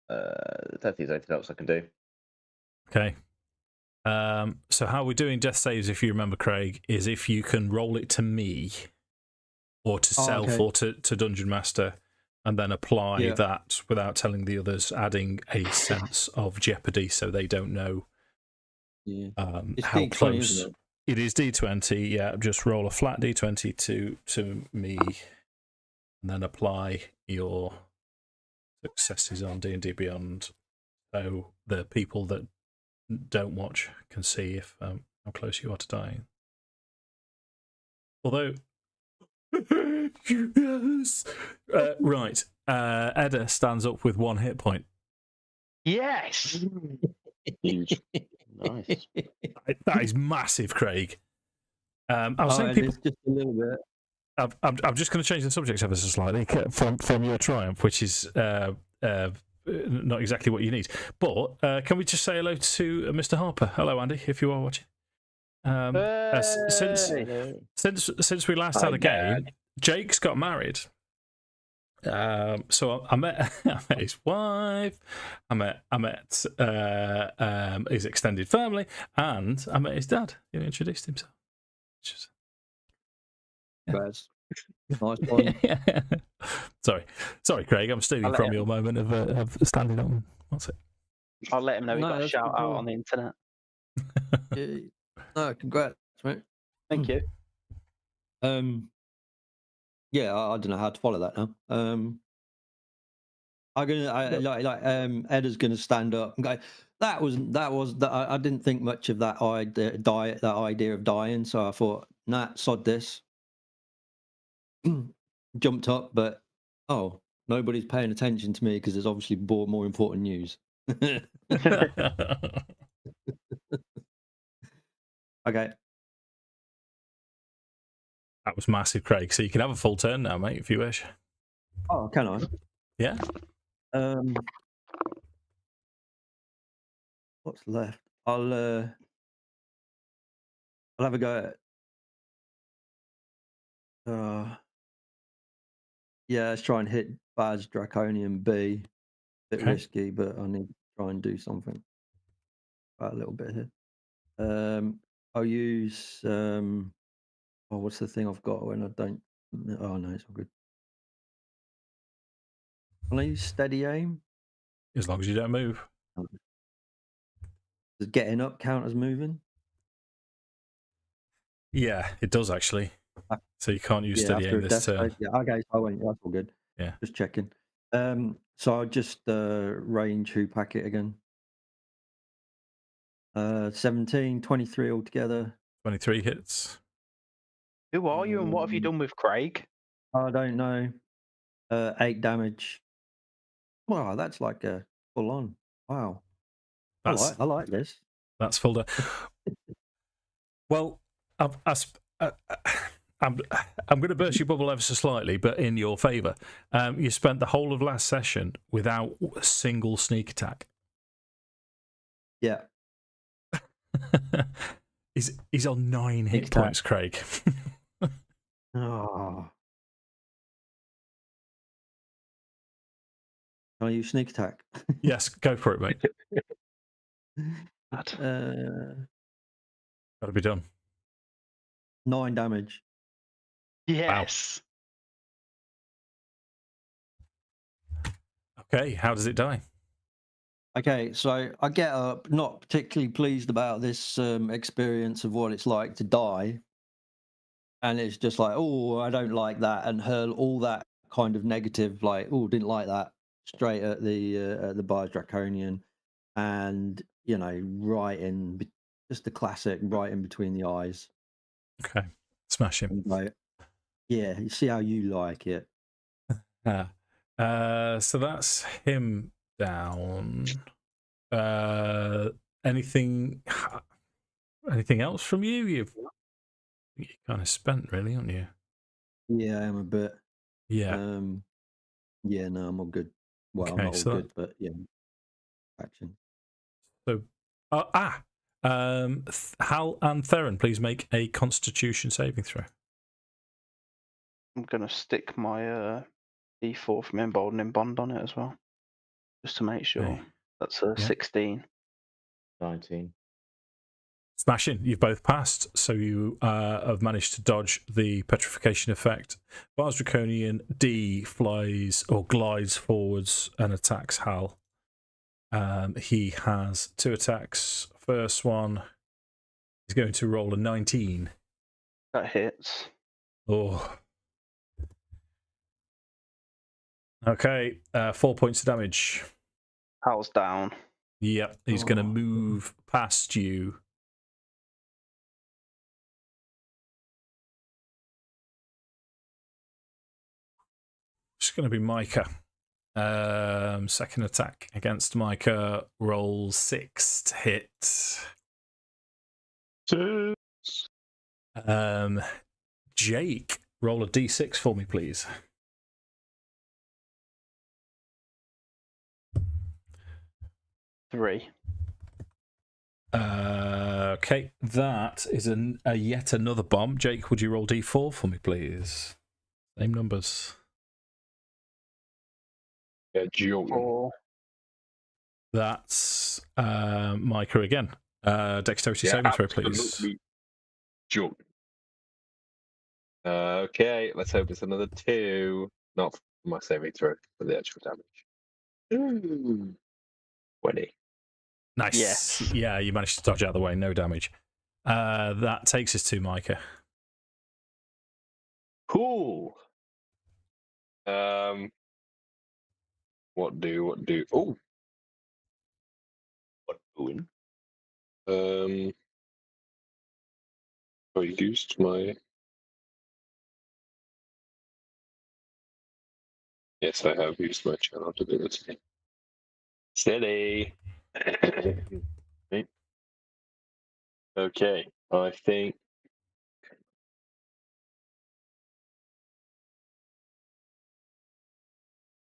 Don't think there's anything else I can do.
Okay. So how we're doing death saves, if you remember, Craig, is if you can roll it to me or to self or to Dungeon Master, and then apply that without telling the others, adding a sense of jeopardy so they don't know how
D20,
close.
isn't
It is D20, yeah. Just roll a flat D20 to me, and then apply your successes on D&D Beyond, so the people that don't watch can see if how close you are to dying. Although, yes, right, Edda stands up with 1 hit point.
Yes.
Huge. Nice.
That is massive, Craig. I was saying people.
Just a little bit.
I'm just going to change the subject ever so slightly from your triumph, which is not exactly what you need. But can we just say hello to Mr. Harper? Hello, Andy, if you are watching. Since we last had a game, Jake's got married. So I met his wife, I met his extended family, and I met his dad, who introduced himself.
Nice one.
Sorry, Craig. I'm stealing from your moment of standing up. What's it?
I'll let him know he got a shout out on the internet.
No, congrats, mate.
Thank you.
Yeah, I don't know how to follow that now. Edda's gonna stand up and go. That was I didn't think much of that idea of dying, so I thought, nah, sod this. Jumped up, but nobody's paying attention to me because there's obviously more important news. Okay.
That was massive, Craig. So you can have a full turn now, mate, if you wish.
Oh, can I?
Yeah.
What's left? I'll have a go at. Yeah, let's try and hit Baz Draconian B. Bit risky, but I need to try and do something. A little bit here. I'll use. What's the thing I've got when I don't? Oh no, it's all good. Can I use steady aim?
As long as you don't move.
Does getting up count as moving?
Yeah, it does actually. So you can't use steady aim this turn.
Yeah, okay, I won't. That's all good.
Yeah,
just checking. So I'll just range who pack it again. 17, 23 altogether.
23 hits.
Who are you and what have you done with Craig?
I don't know. 8 damage. Wow, that's like a full on. Wow. I like this.
That's full. Well, I'm going to burst your bubble ever so slightly, but in your favour. You spent the whole of last session without a single sneak attack.
Yeah.
He's on 9 hit points, Craig.
Oh. Can I use sneak attack?
Yes, go for it, mate.
Got
to be done.
9 damage.
Yes.
Wow. Okay, how does it die?
Okay, so I get up, not particularly pleased about this experience of what it's like to die. And it's just like, oh, I don't like that, and hurl all that kind of negative, like, oh, didn't like that, straight at the Bars Draconian, and right in, just the classic, right in between the eyes.
Okay, smash him.
Like, yeah, you see how you like it.
So that's him down. Anything else from you? You're kind of spent, really, aren't you?
Yeah, I'm a bit.
Yeah.
Yeah, no, I'm all good. Well,
Okay,
I'm not all good, but yeah, action.
So, Hal and Theron, please make a Constitution saving throw.
I'm gonna stick my D4 from emboldening bond on it as well, just to make sure.
Okay.
That's a 16.
19.
Smashing. You've both passed, so you have managed to dodge the petrification effect. Bars Draconian D flies or glides forwards and attacks Hal. He has 2 attacks. First one is going to roll a 19.
That hits.
Oh. Okay, 4 points of damage.
Hal's down.
Yep, he's going to move past you. It's going to be Micah. Second attack against Micah. Roll 6 to hit.
6.
Jake, roll a d6 for me, please.
Three.
Okay, that is a yet another bomb. Jake, would you roll d4 for me, please? Same numbers.
Yeah, jump.
4.
That's Micah again. Dexterity saving throw, please.
Absolutely. Jump. Okay, let's hope it's another 2. Not for my saving throw, for the actual damage. 20.
Nice.
Yes.
Yeah, you managed to dodge out of the way. No damage. That takes us to Micah.
Cool. What do? Oh.
What doing?
I used my. Yes, I have used my channel ability. Silly. Right. Okay, I think.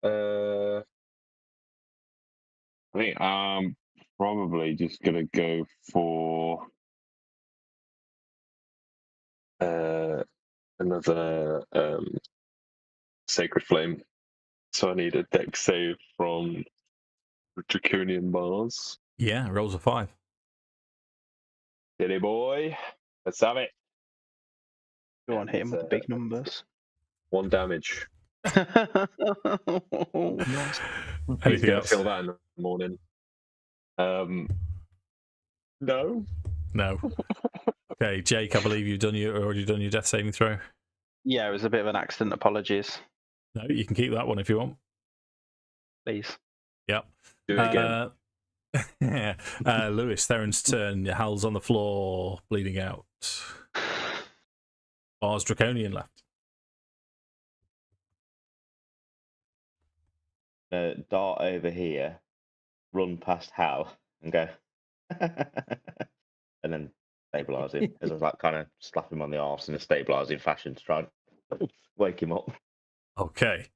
I think I'm probably just gonna go for another Sacred Flame. So I need a dex save from Draconian Mars.
Yeah, rolls a 5.
Silly boy. Let's have it.
Go on, hit him with the big numbers.
1 damage.
Nice.
He's
Anything
gonna
else?
feel that in the morning. No.
No. Okay, Jake, I believe you've already done your death saving throw.
Yeah, it was a bit of an accident. Apologies.
No, you can keep that one if you want.
Please.
Yep.
Do it again.
Lewis, Theron's turn. Hal's on the floor, bleeding out. Bars Draconian left.
Dart over here, run past Hal, and go, and then stabilise him. As I was like, kind of slap him on the arse in a stabilising fashion to try and wake him up.
Okay.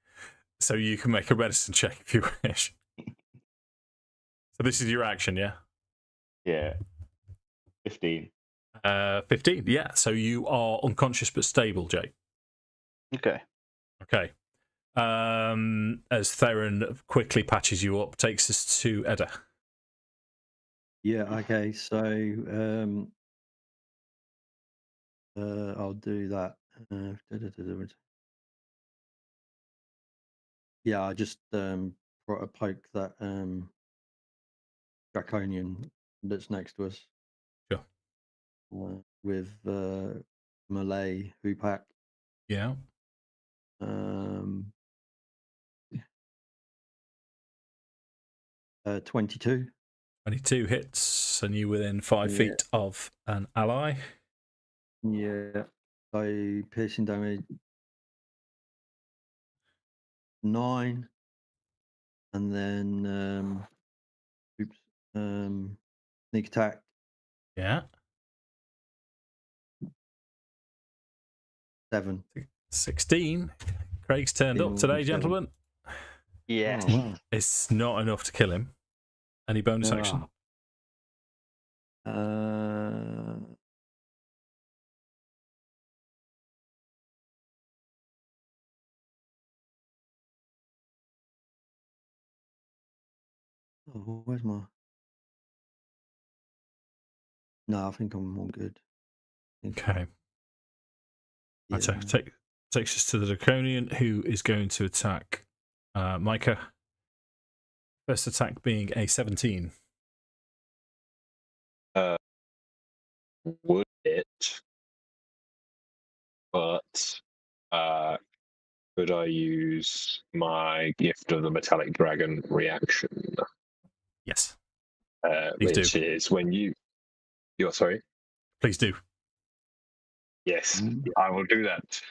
So you can make a medicine check if you wish. So this is your action, yeah?
Yeah. 15.
15, yeah. So you are unconscious but stable, Jake.
Okay.
Okay. As Theron quickly patches you up, takes us to Edda.
Yeah, okay, so I'll do that. Yeah, I just poke that Draconian that's next to us.
Sure.
With Malay Hoopak.
Yeah.
22.
22 hits, and you within 5 feet of an ally.
Yeah. So piercing damage 9. And then sneak attack.
Yeah.
7.
16. Craig's turned up today, gentlemen.
Yeah.
Oh, wow.
It's not enough to kill him. Any bonus action?
where's my? No, I think I'm all good.
Okay.
Yeah.
Right, so takes us to the Draconian, who is going to attack Micah. First attack being a 17.
Would it? But could I use my gift of the metallic dragon reaction?
Yes. Please
Which
do.
is when you're sorry?
Please do.
Yes, I will do that.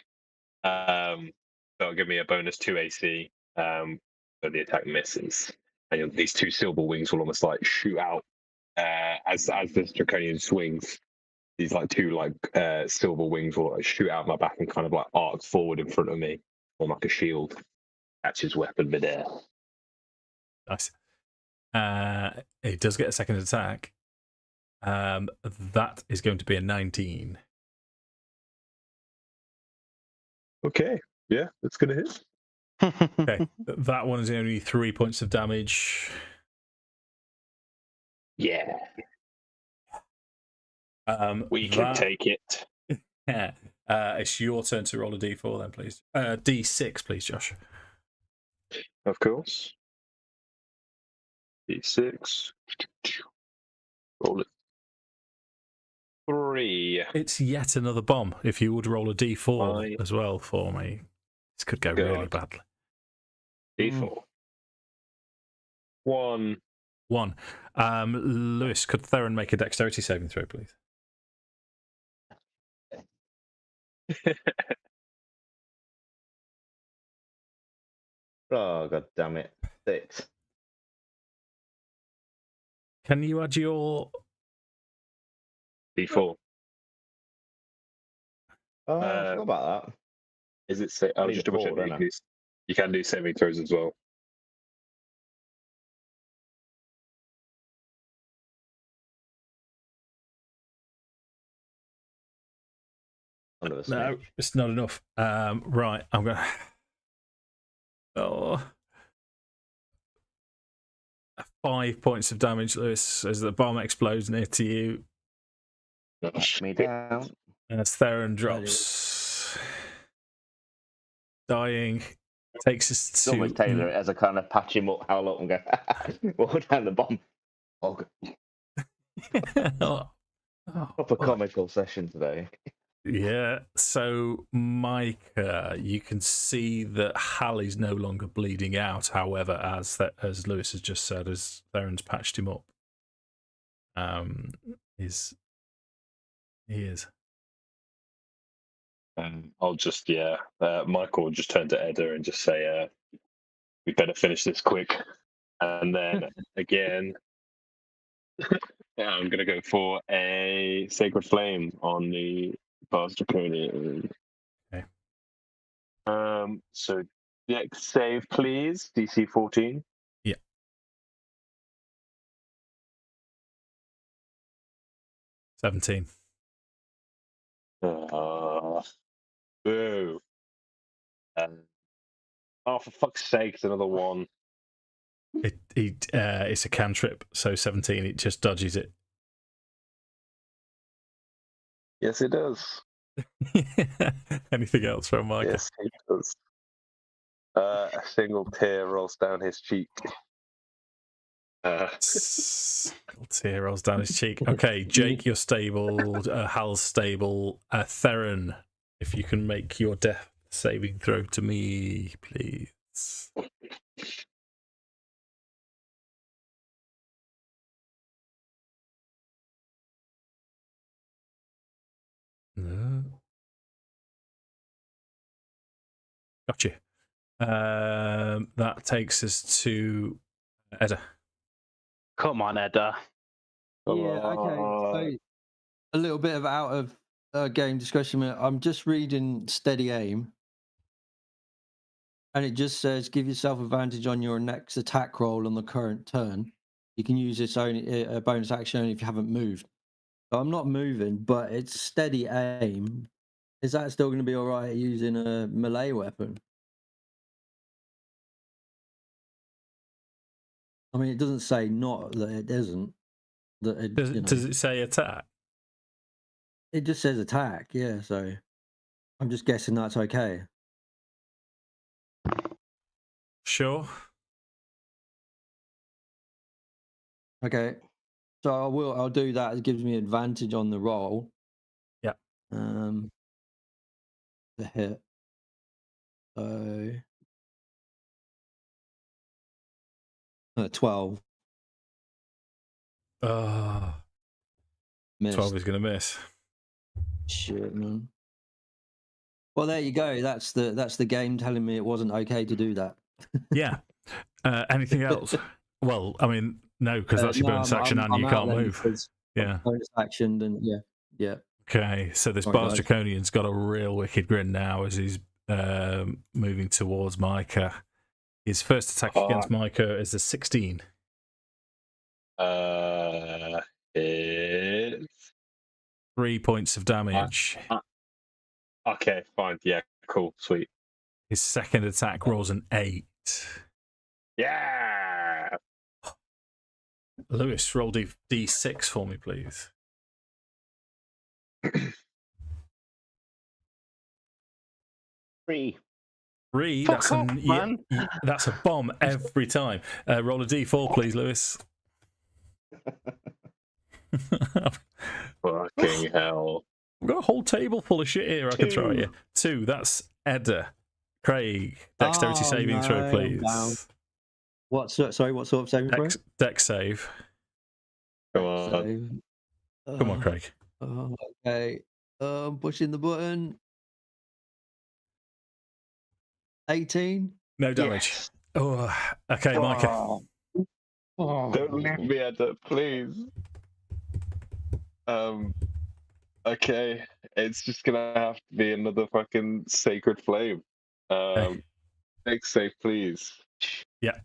That'll give me a bonus 2 AC. So the attack misses. And these two silver wings will almost like shoot out as this draconian swings. These like two silver wings will like shoot out my back and kind of like arc forward in front of me, or like a shield. Catches weapon midair.
Nice. It does get a second attack. That is going to be a 19.
Okay, yeah, that's gonna hit.
Okay, that one is only 3 points of damage.
Yeah, we can take it.
Yeah. It's your turn to roll a d4 then, please. D6, please, Josh.
Of course. D6. Roll it. 3.
It's yet another bomb. If you would roll a d4
Five.
as well for me, this could go really badly.
D4. 1.
1. Lewis, could Theron make a dexterity saving throw, please?
Oh, god damn it. 6.
Can you add your...
D4.
Oh, I forgot about that.
Is it? I was
Need
just
a
double
four,
checking.
don't I?
You can do saving throws as well.
No, it's not enough. Right, I'm going to... Oh... 5 points of damage, Lewis, as the bomb explodes near to you.
Knock me down.
As Theron drops, dying, takes us to...
Almost tailor it as a kind of patch him up, howl up and go, walk down the bomb. Oh, proper comical session today.
Yeah, so Micah, you can see that Hallie's no longer bleeding out, however, as Lewis has just said, as Theron's patched him up. He is.
I'll just, Michael will just turn to Edda and just say, we better finish this quick. And then again, I'm going to go for a Sacred Flame on the Bars Draconian.
Okay.
So, next save, please. DC 14.
Yeah. 17.
Boo. Oh, for fuck's sake, it's another one.
It's a cantrip, so 17, it just dodges it.
Yes, it does.
Anything else from Micah?
Yes, it does. A single tear rolls down his cheek.
Single tear rolls down his cheek. Okay, Jake, you're stable. Hal's stable. Theron, if you can make your death saving throw to me, please. No. Gotcha. That takes us to Edda.
Come on, Edda.
Yeah, okay. So a little bit of out of game discussion. I'm just reading Steady Aim, and it just says give yourself advantage on your next attack roll on the current turn. You can use this only a bonus action only if you haven't moved. So I'm not moving, but it's Steady Aim. Is that still going to be all right using a melee weapon? I mean, it doesn't say not that it isn't. That it,
Does it say attack?
It just says attack. Yeah, so I'm just guessing that's okay.
Sure.
Okay, so I'll do that. It gives me advantage on the roll.
Yeah.
The hit. So 12. Missed.
12 is going to miss.
Shit, man. Well, there you go. That's the game telling me it wasn't okay to do that.
Yeah. Anything else? Well, I mean, no, because that's your bonus action and you can't move. Yeah.
Bonus action, and yeah.
Okay, so this Bars Draconian's got a real wicked grin now as he's moving towards Micah. His first attack against Micah is a 16.
It's
3 points of damage.
Okay, fine. Yeah, cool, sweet.
His second attack rolls an 8.
Yeah.
Lewis, roll D6 for me, please.
3.
3.
Fuck off, man.
That's a bomb every time. Roll a D4, please, Lewis.
Fucking hell.
I've got a whole table full of shit here I can throw at you. 2. That's Edda. Craig, dexterity saving throw, please.
Wow. What sort of saving throw?
Dex save.
Come on.
Come on, Craig.
Okay. Pushing the button. 18.
No damage.
Yes.
Oh, okay, Micah.
Don't leave me, Edda, please. Okay, it's just gonna have to be another fucking sacred flame.
Okay.
Make safe, please.
Yeah.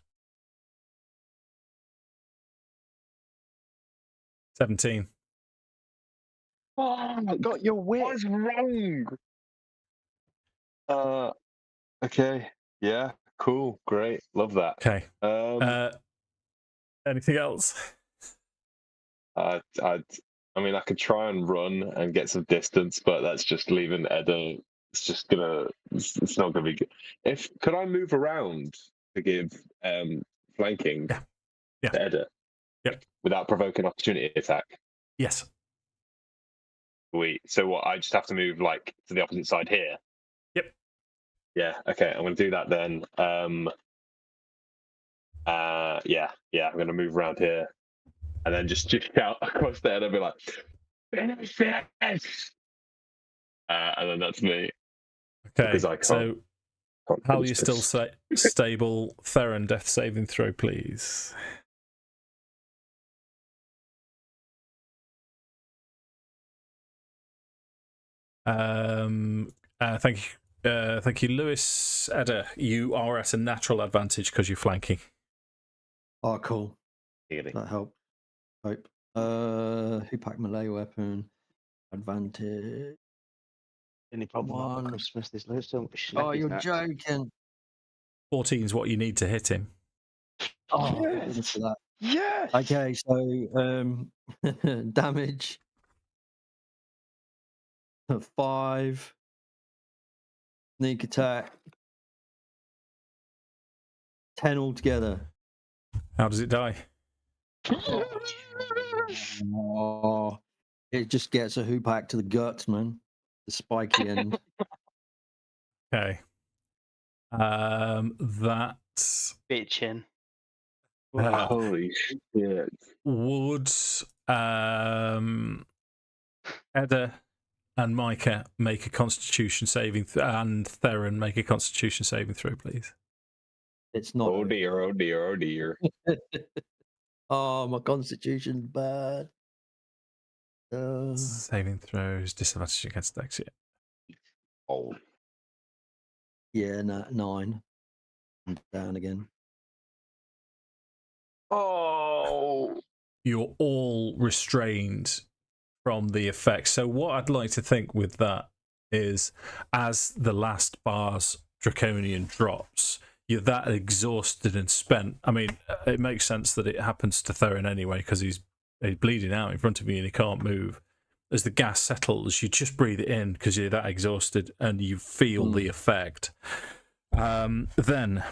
17.
Oh, I got your wit. What's wrong? Okay. Yeah. Cool. Great. Love that.
Okay. Anything else?
I mean, I could try and run and get some distance, but that's just leaving Edda. It's not gonna be good. Could I move around to give flanking
Yeah.
to Edda?
Yep.
Without provoking opportunity attack.
Yes.
Sweet. So what? I just have to move like to the opposite side here.
Yep.
Yeah. Okay. I'm gonna do that then. Yeah. I'm gonna move around here, and then just shout across there, and I'll be like, "Finish this!" And then that's me.
Okay.
Can't
So, how are you
finish
still
this.
stable? Theron, death saving throw, please. Thank you, Lewis. Edda, you are at a natural advantage because you're flanking.
Oh, cool.
Really?
That helped. Hope. Who packed melee weapon? Advantage.
Any problem
Come on.
at Christmas? There's loads so much
Oh,
snacky
you're
snacks.
joking.
14 is what you need to hit him.
Oh,
Yes.
goodness for that.
Yes.
Okay, so damage 5, sneak attack 10 altogether.
How does it die?
Oh, it just gets a hoop hack to the guts, man. The spiky end.
Okay. That's
Bitchin'.
Holy shit!
would Edda and Micah make a Constitution saving and Theron make a Constitution saving throw, please.
It's not.
Oh dear! Oh dear! Oh dear!
Oh, my constitution's bad.
Saving throws, disadvantage against dex. Yeah.
Oh,
Yeah, 9. I'm down again.
Oh!
You're all restrained from the effects. So what I'd like to think with that is, as the last bar's Draconian drops, you're that exhausted and spent. I mean, it makes sense that it happens to Theron anyway, because he's bleeding out in front of you and he can't move. As the gas settles, you just breathe it in because you're that exhausted and you feel the effect. Then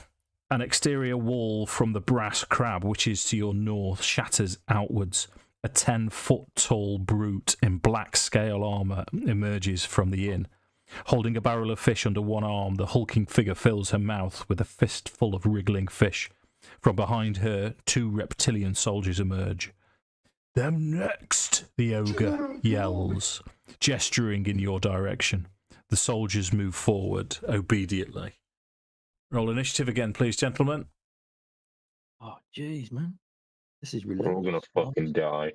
an exterior wall from the brass crab, which is to your north, shatters outwards. A 10-foot tall brute in black scale armour emerges from the inn. Holding a barrel of fish under one arm, the hulking figure fills her mouth with a fistful of wriggling fish. From behind her, 2 reptilian soldiers emerge. "Them next," the ogre yells, gesturing in your direction. The soldiers move forward obediently. Roll initiative again, please, gentlemen.
Oh, jeez, man. This is
We're
relentless.
all gonna fucking die.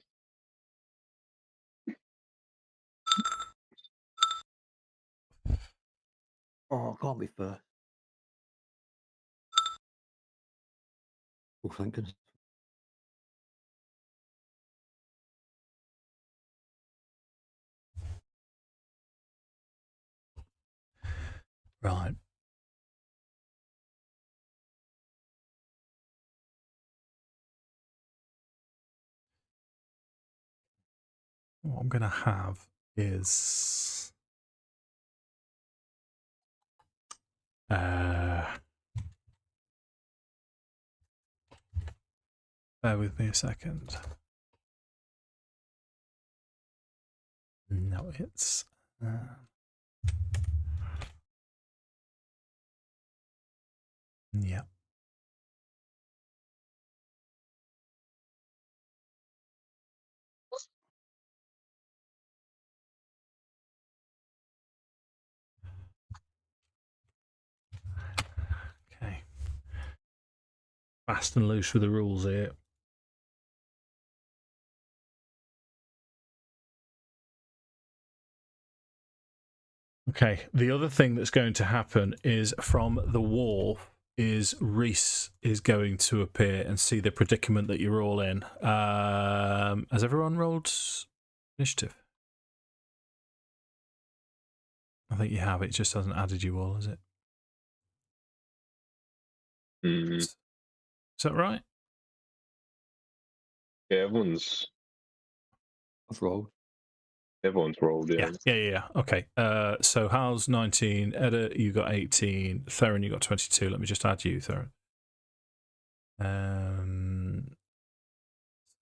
Oh, I can't be first. Oh, thank goodness.
Right. What I'm going to have is... bear with me a second. No, it's... yeah. Okay. Fast and loose with the rules here. Okay, the other thing that's going to happen is from the wall is Reese is going to appear and see the predicament that you're all in. Has everyone rolled initiative? I think you have. It just hasn't added you all, has it? Is that right?
Yeah, everyone's
rolled.
Everyone's rolled, yeah.
Yeah. Okay. So Hal's 19, Edda, you got 18, Theron, you got 22. Let me just add you, Theron.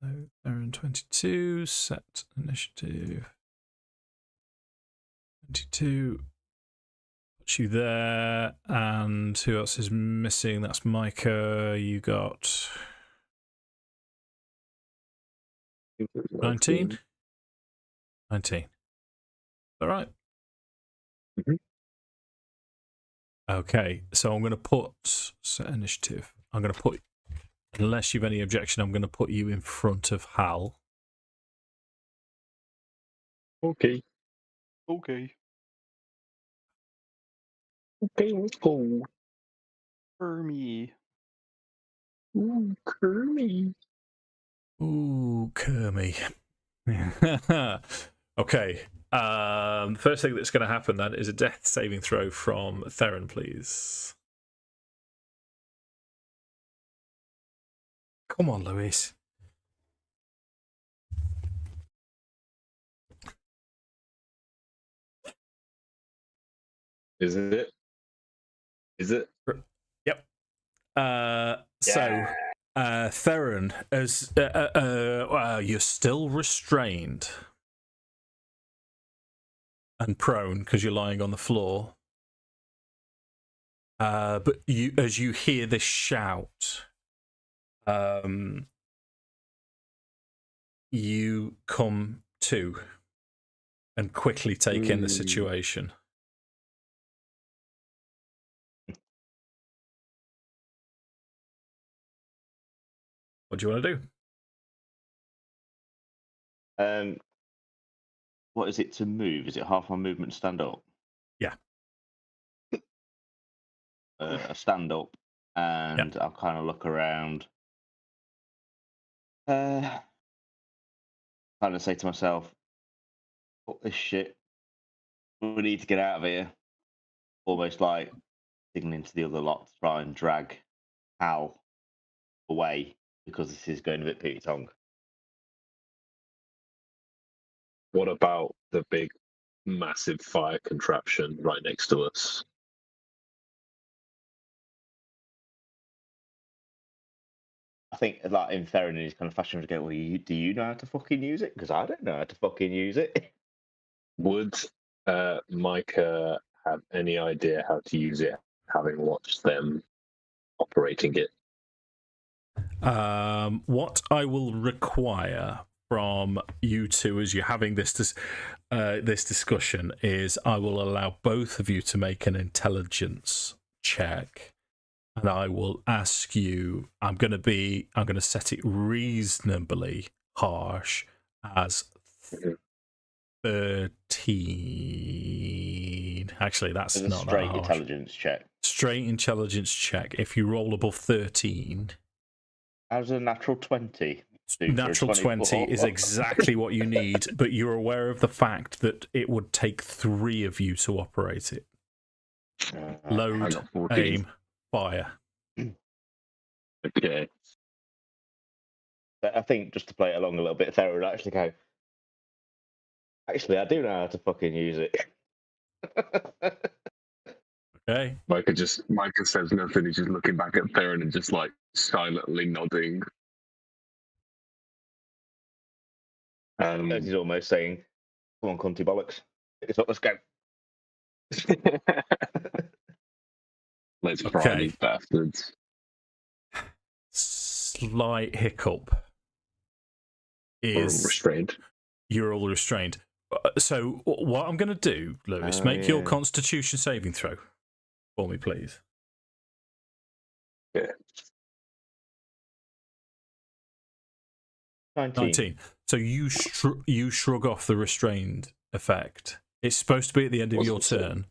So Theron 22, set initiative 22. Put you there, and who else is missing? That's Micah. You got 19. 19. All right.
Mm-hmm.
Okay, so I'm going to put set initiative. I'm going to put, unless you've any objection, I'm going to put you in front of Hal.
Okay.
Okay.
Okay, let's go.
Hermie.
Ooh, Kermie.
Ooh, Kermie. Okay. The first thing that's going to happen then is a death saving throw from Theron, please. Come on, Louise.
Is it? Is it?
Yep. So, Theron, as you're still restrained and prone because you're lying on the floor. But as you hear this shout, you come to and quickly take in the situation. What do you want to do?
What is it to move? Is it half my movement to stand up?
Yeah.
I stand up and I'll kind of look around. Kind of say to myself, "Fuck this shit. We need to get out of here." Almost like signaling to the other lot to try and drag Hal away because this is going a bit Pete Tong.
What about the big, massive fire contraption right next to us?
I think, like, in Theron, he's kind of fashion to go, well, do you know how to fucking use it? Because I don't know how to fucking use it.
Would Micah have any idea how to use it, having watched them operating it?
What I will require from you two as you're having this discussion is I will allow both of you to make an intelligence check. And I will ask you, I'm going to set it reasonably harsh as 13. Actually, that's
It's a
not
straight
that harsh.
intelligence check.
Straight intelligence check. If you roll above 13.
How's a natural 20?
Natural 20 is exactly what you need, but you're aware of the fact that it would take 3 of you to operate it. Load, aim, fire.
Okay.
I think just to play it along a little bit, Theron would actually go, actually, I do know how to fucking use it.
Okay.
Micah says nothing. He's just looking back at Theron and just like silently nodding.
He's almost saying, come on, cunty bollocks. Let's go.
Let's fry these bastards.
Slight hiccup is
restrained.
You're all restrained. So what I'm going to do, Lewis, make your Constitution saving throw for me, please.
Yeah.
19.
So you shrug off the restrained effect. It's supposed to be at the end of your turn,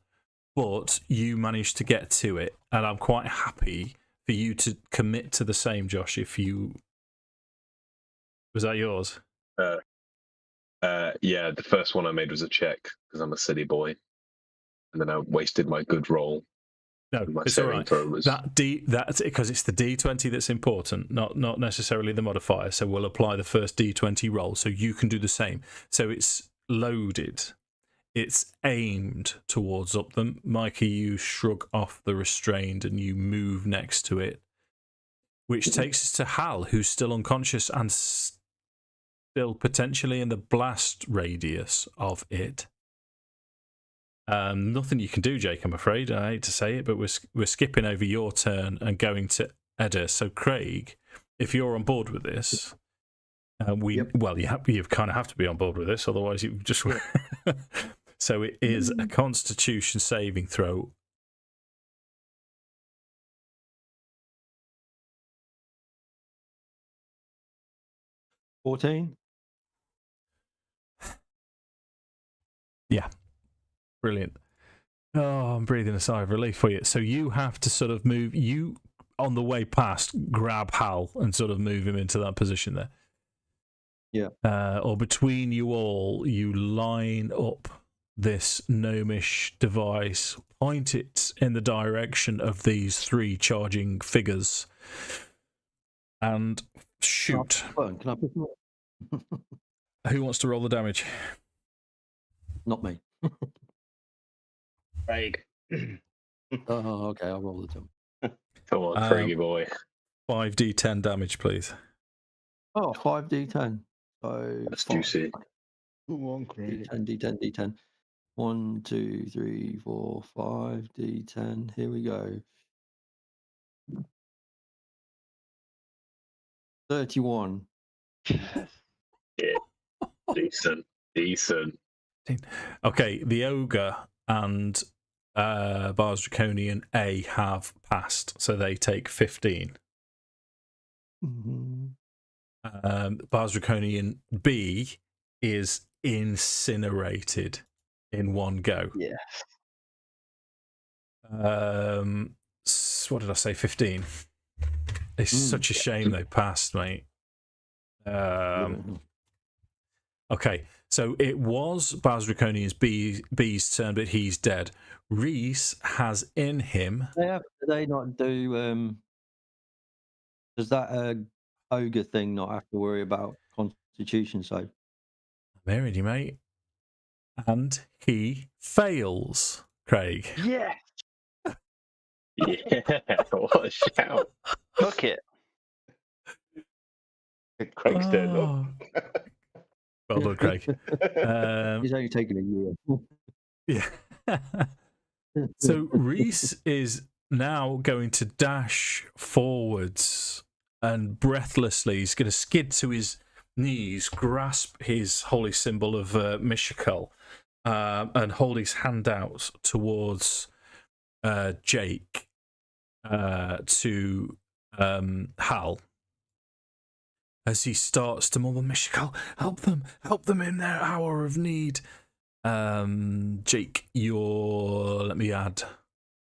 but you managed to get to it, and I'm quite happy for you to commit to the same, Josh. If you was that yours?
Yeah, the first one I made was a check because I'm a city boy, and then I wasted my good roll.
No, it's all right. That's because it's the D20 that's important, not necessarily the modifier. So we'll apply the first D20 roll, so you can do the same. So it's loaded, it's aimed towards up them. Micah, you shrug off the restrained and you move next to it, which takes us to Hal, who's still unconscious and still potentially in the blast radius of it. Nothing you can do, Jake, I'm afraid. I hate to say it, but we're skipping over your turn and going to Edda. So, Craig, if you're on board with this, you kind of have to be on board with this, otherwise you just. So it is a Constitution saving throw.
$14.
Yeah. Brilliant. Oh, I'm breathing a sigh of relief for you. So you have to sort of move, you on the way past, grab Hal and sort of move him into that position there.
Yeah.
Or between you all, you line up this gnomish device, point it in the direction of these 3 charging figures, and shoot.
Can I put more?
Who wants to roll the damage?
Not me.
Craig.
Oh, okay, I'll roll the damage.
Come on, Craigie boy.
5d10 damage, please.
Oh, 5d10. So
That's juicy.
Come on, Craig.
D10. 1, 2, 3, 4, 5, D10. Here we go. 31.
Yeah. Decent.
Okay, the ogre and Bars Draconian A have passed, so they take 15.
Mm-hmm.
Bars Draconian B is incinerated in one go.
Yes.
What did I say? 15. It's such a shame they passed, mate. Okay, So it was Baz Draconian's B's turn, but he's dead. Reese has in him.
Do they not do? Does that ogre thing not have to worry about Constitution save?
Married you, mate. And he fails, Craig.
Yeah.
Yeah, what a shout.
Fuck it.
Craig's turned up.
Well done, Craig.
He's only taken a year.
Yeah. So Reese is now going to dash forwards and breathlessly he's going to skid to his knees, grasp his holy symbol of Mishakal, and hold his hand out towards Jake to Hal. As he starts to mumble, Mishakal, help them in their hour of need. Jake, let me add,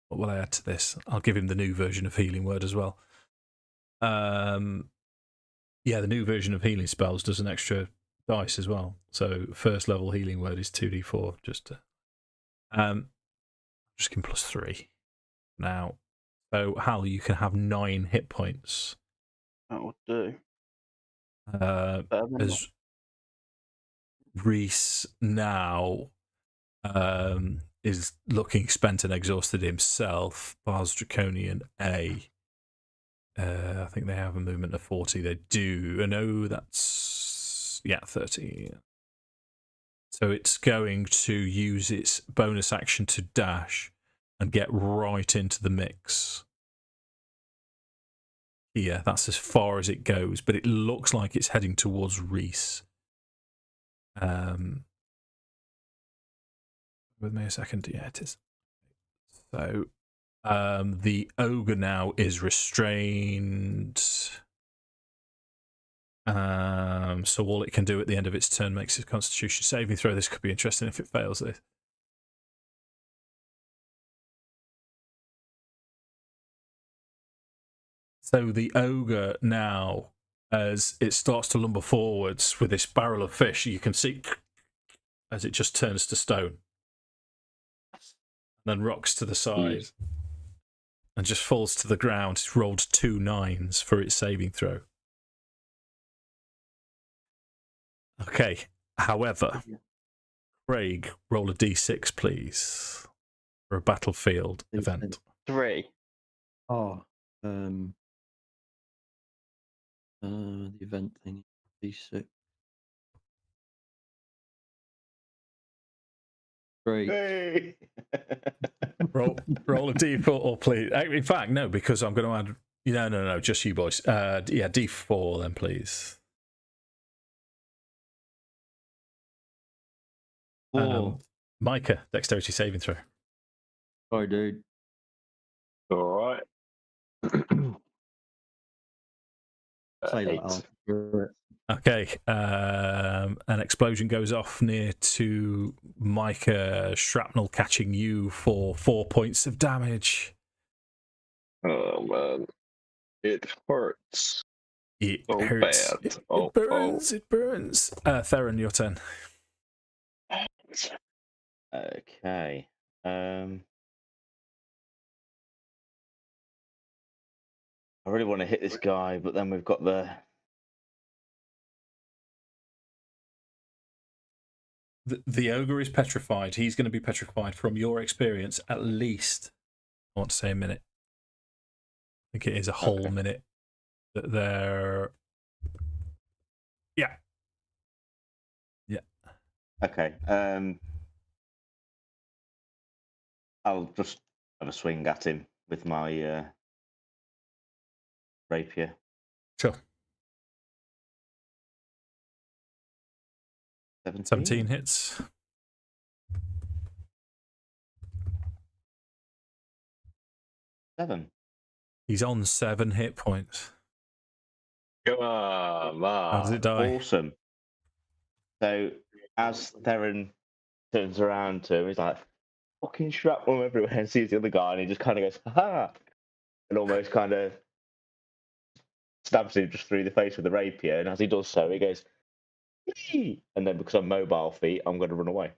what will I add to this? I'll give him the new version of Healing Word as well. Yeah, the new version of Healing Spells does an extra dice as well. So first level Healing Word is 2d4. Just give him +3 now. So Hal, you can have 9 hit points.
That would do.
As Reese now is looking spent and exhausted himself. Bars Draconian A. I think they have a movement of 40. They do. No, that's 30. So it's going to use its bonus action to dash and get right into the mix. Yeah, that's as far as it goes, but it looks like it's heading towards Reese. With me a second. Yeah, it is. So the ogre now is restrained. So all it can do at the end of its turn makes its Constitution saving throw. This could be interesting if it fails this. So the ogre now, as it starts to lumber forwards with this barrel of fish, you can see as it just turns to stone. And then rocks to the side. And just falls to the ground. It's rolled 2 9s for its saving throw. Okay. However, Craig, roll a d6, please, for a battlefield event.
3.
Oh, the event thing. D6. 3.
Hey!
roll a d4, please. In fact, no, because I'm going to add. No, just you boys. D4 then, please.
4.
Micah, dexterity saving throw.
Sorry, dude.
All right.
Say
8.
that after.
Okay, an explosion goes off near to Micah, shrapnel catching you for 4 points of damage.
Oh man, it hurts.
It
So
hurts.
bad.
It
Oh,
burns. It burns. Theron, your turn.
Okay. I really want to hit this guy, but then we've got
the ogre is petrified. He's going to be petrified from your experience at least, I want to say, a minute. I think it is a whole minute that they're... Yeah.
Okay. I'll just have a swing at him with my rapier.
Sure.
17
hits.
Seven.
He's on 7 hit points.
Come on, man.
How does it die?
Awesome. So as Theron turns around to him, he's like, fucking shrapnel everywhere, and sees the other guy, and he just kind of goes, ha! And almost kind of stabs him just through the face with the rapier. And as he does so, he goes, And then because I'm mobile feet, I'm going to run away.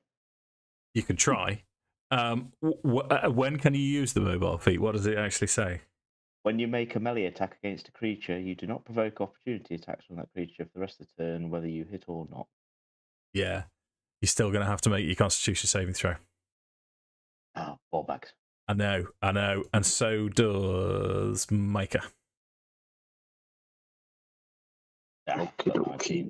You can try. When can you use the mobile feat? What does it actually say?
When you make a melee attack against a creature, you do not provoke opportunity attacks from that creature for the rest of the turn, whether you hit or not.
Yeah. You're still going to have to make your Constitution saving throw.
Oh, fallbacks.
I know. And so does Micah.
Okay.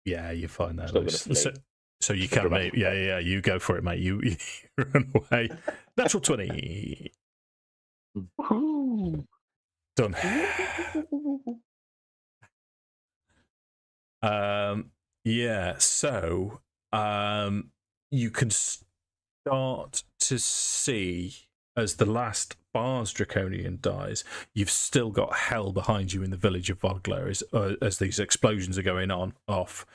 Yeah, you're fine there.
Still
Lewis.
gonna flee.
So you can, mate. Yeah. You go for it, mate. You run away. Natural 20. Done. Yeah. So you can start to see as the last Bar's Draconian dies, you've still got hell behind you in the village of Vogler as these explosions are going off.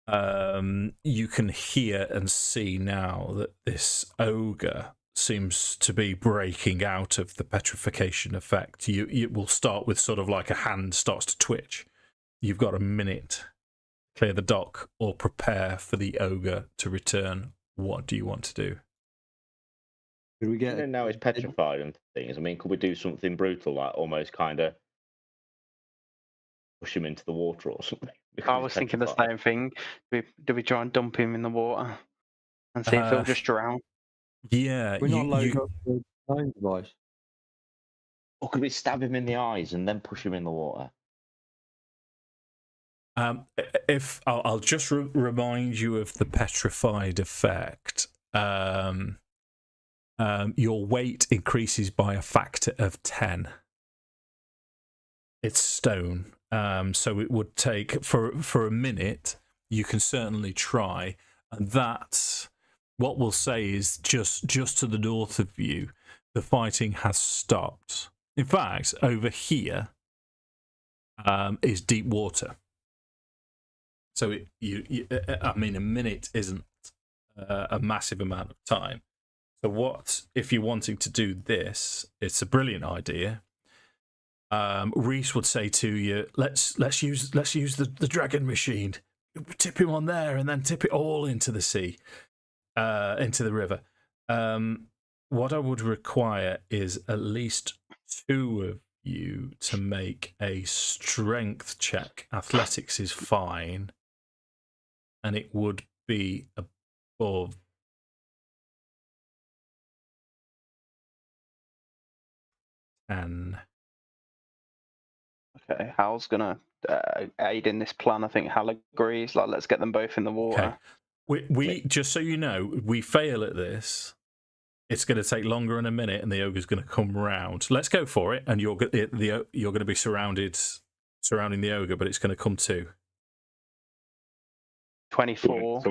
You can hear and see now that this ogre seems to be breaking out of the petrification effect. You will start with sort of like a hand starts to twitch. You've got a minute. Clear the dock or prepare for the ogre to return. What do you want to do?
Could we get
Now he's petrified and things. I mean, could we do something brutal, like almost kind of push him into the water or something?
I was thinking the same thing. Do we try and dump him in the water and see if he'll just drown?
Yeah,
we're not loaded up with the time device.
Or could we stab him in the eyes and then push him in the water?
If I'll just remind you of the petrified effect. Your weight increases by a factor of 10. It's stone, so it would take for a minute. You can certainly try, and that's what we'll say is just to the north of you. The fighting has stopped. In fact, over here is deep water. So I mean, a minute isn't a massive amount of time. So what if you're wanting to do this? It's a brilliant idea. Reese would say to you, "Let's use the dragon machine. Tip him on there, and then tip it all into the sea, into the river." What I would require is at least 2 of you to make a strength check. Athletics is fine, and it would be above 10.
Okay, Hal's gonna aid in this plan. I think Hal agrees. Like, let's get them both in the water.
Okay. We just so you know, we fail at this. It's going to take longer than a minute, and the ogre's going to come round. Let's go for it, and you're going to be surrounding the ogre, but it's going to come to
24.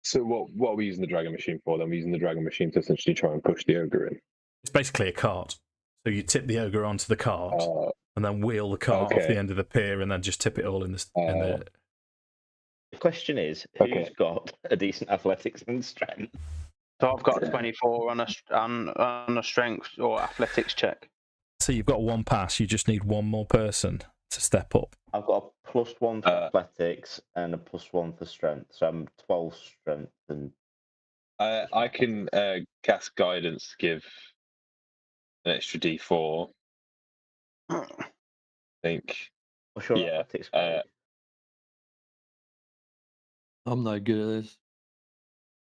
So what are we using the dragon machine for? Then we're using the dragon machine to essentially try and push the ogre in.
It's basically a cart. So you tip the ogre onto the cart, and then wheel the cart off the end of the pier, and then just tip it all in the.
The question is, who's got a decent athletics and strength?
So I've got a 24 on a strength or athletics check.
So you've got 1 pass. You just need 1 more person to step up.
I've got a +1 for athletics and a +1 for strength, so I'm 12 strength. And
I can cast guidance to give an extra D4. I think.
What's your athletics?
I'm no good at this.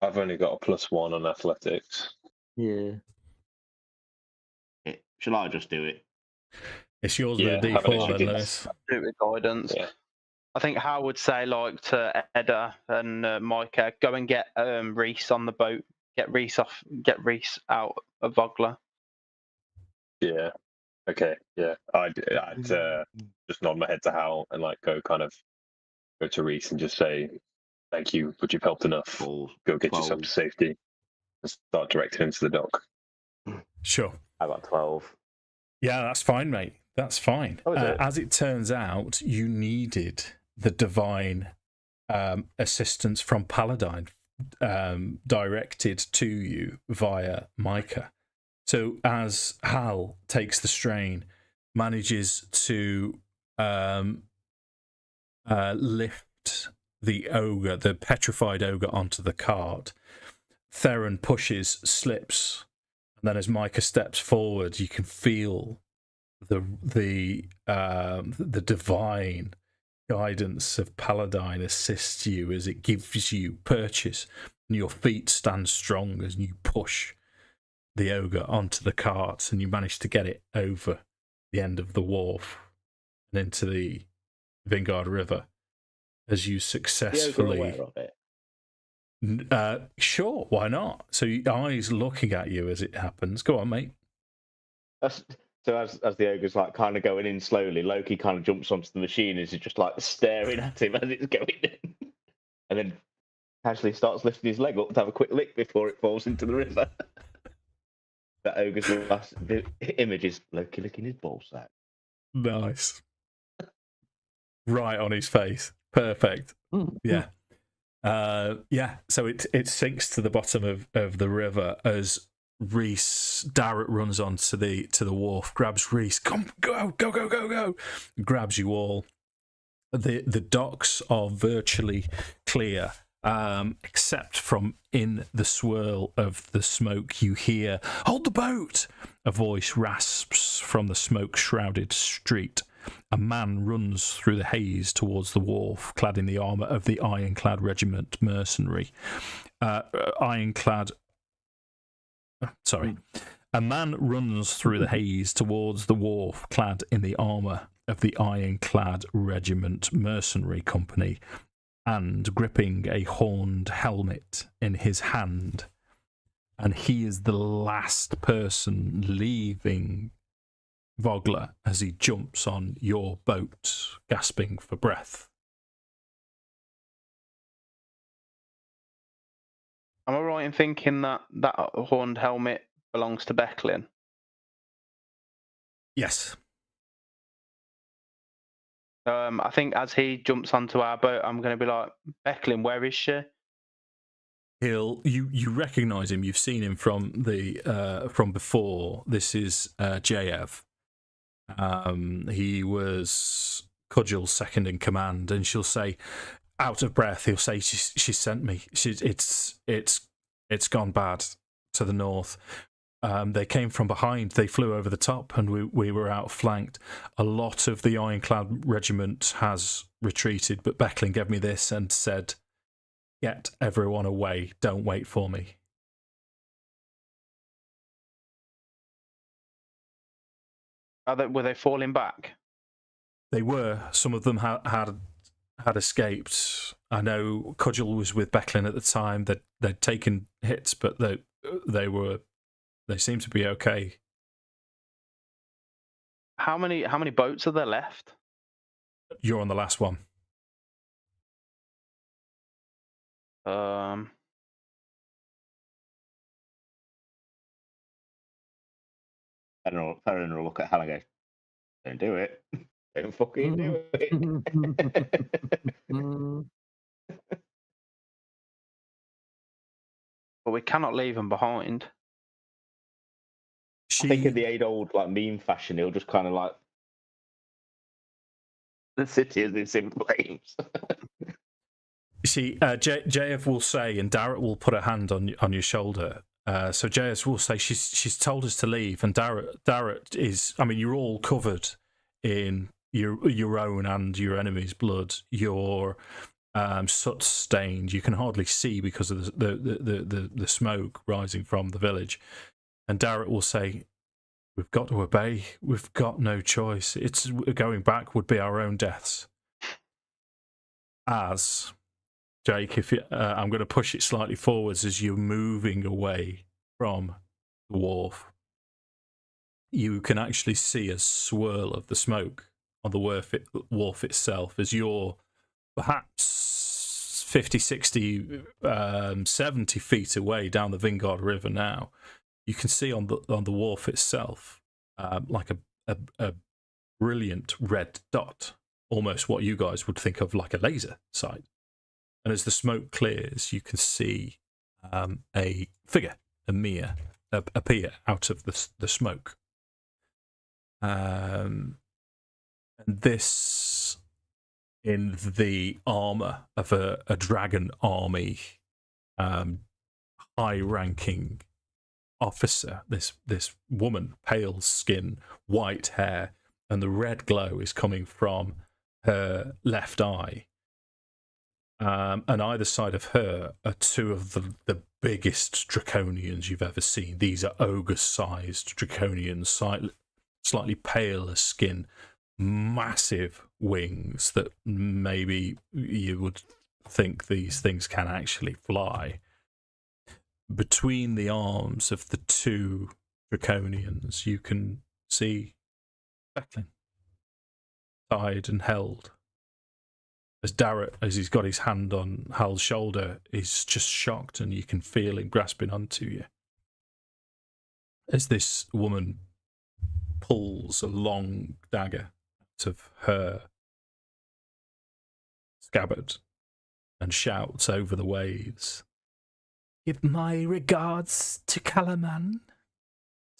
I've only got a +1 on athletics.
Yeah.
Shall I just do it?
It's yours with a D4 then, Lewis.
Do it with guidance. Yeah. I think Hal would say, like, to Edda and Micah, go and get Reese on the boat. Get Reese out of Vogler.
Yeah. Okay. Yeah. I'd just nod my head to Hal and go to Reese and just say, "Thank you, but you've helped enough. Go get yourself to safety and start directing him to the dock."
Sure.
I got 12.
Yeah, that's fine, mate. That's fine. As it turns out, you needed the divine assistance from Paladine directed to you via Micah. So as Hal takes the strain, manages to lift the ogre, the petrified ogre, onto the cart. Theron pushes, slips, and then as Micah steps forward, you can feel the divine guidance of Paladine assists you as it gives you purchase, and your feet stand strong as you push the ogre onto the cart, and you manage to get it over the end of the wharf and into the Vingard River as you successfully.
The ogre aware of it?
Sure, why not? So your eyes looking at you as it happens. Go on, mate.
So as the ogre's like kind of going in slowly, Loki kind of jumps onto the machine and is just like staring at him as it's going in, and then casually starts lifting his leg up to have a quick lick before it falls into the river. That ogre's last image is Loki licking his ballsack.
Nice. Right on his face. Perfect. Yeah. So it sinks to the bottom of the river as Darrett runs onto the wharf, grabs Reese, come, go, grabs you all. The docks are virtually clear, except from in the swirl of the smoke you hear, "Hold the boat!" A voice rasps from the smoke-shrouded street. A man runs through the haze towards the wharf, clad in the armour of the ironclad regiment mercenary. A man runs through the haze towards the wharf, clad in the armour of the ironclad regiment mercenary company, and gripping a horned helmet in his hand. And he is the last person leaving Vogler as he jumps on your boat, gasping for breath.
Am I right in thinking that horned helmet belongs to Becklin?
Yes.
I think as he jumps onto our boat, I'm going to be like, Becklin, where is she?
You recognise him. You've seen him from before. This is JF. He was Cudgel's second in command, and she'll say, out of breath, he'll say, she sent me. It's gone bad to the north. They came from behind. They flew over the top, and we were outflanked. A lot of the ironclad regiment has retreated, but Becklin gave me this and said, "Get everyone away. Don't wait for me."
Were they falling back?
They were. Some of them had escaped. I know Cudgel was with Becklin at the time. They'd taken hits, but they seemed to be okay.
How many boats are there left?
You're on the last one.
Theron will look at Hal and go, "Don't do it. Don't fucking do it."
But we cannot leave them behind.
I think in the old like meme fashion, he'll just kind of like, the city is in flames.
You see, JF will say, and Darrett will put a hand on your shoulder. So JS will say she's told us to leave, and Darrett is. I mean, you're all covered in your own and your enemy's blood. You're soot stained. You can hardly see because of the smoke rising from the village. And Darrett will say, "We've got to obey. We've got no choice. It's going back would be our own deaths." As Jake, I'm going to push it slightly forwards as you're moving away from the wharf. You can actually see a swirl of the smoke on the wharf itself as you're perhaps 50, 60, 70 feet away down the Vingard River now. You can see on the wharf itself like a brilliant red dot, almost what you guys would think of like a laser sight. And as the smoke clears, you can see a figure, a Mia, appear out of the smoke. And this in the armor of a dragon army, high-ranking officer. This woman, pale skin, white hair, and the red glow is coming from her left eye. And either side of her are two of the biggest draconians you've ever seen. These are ogre-sized draconians, slightly paler skin, massive wings that maybe you would think these things can actually fly. Between the arms of the two draconians, you can see Becklin, tied and held. As Darrett, as he's got his hand on Hal's shoulder, is just shocked, and you can feel him grasping onto you. As this woman pulls a long dagger out of her scabbard and shouts over the waves, "Give my regards to Calaman.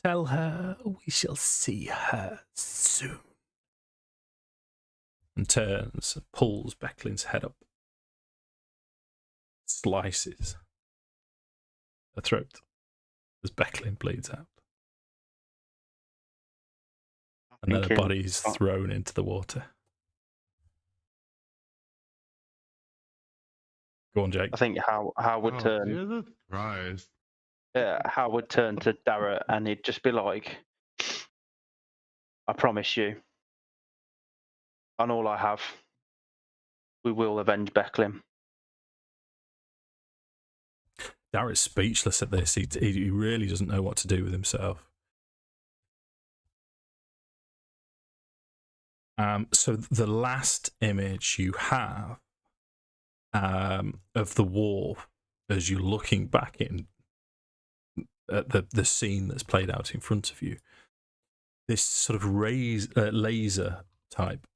Tell her we shall see her soon." And turns and pulls Becklin's head up, slices her throat as Becklin bleeds out. And then her body's thrown into the water. Go on, Jake.
I think Hal would turn. Hal would turn to Darrett and he'd just be like, "I promise you, on all I have, we will avenge Becklin."
Darrett's speechless at this. He really doesn't know what to do with himself. So the last image you have of the war, as you're looking back at the scene that's played out in front of you, this sort of laser type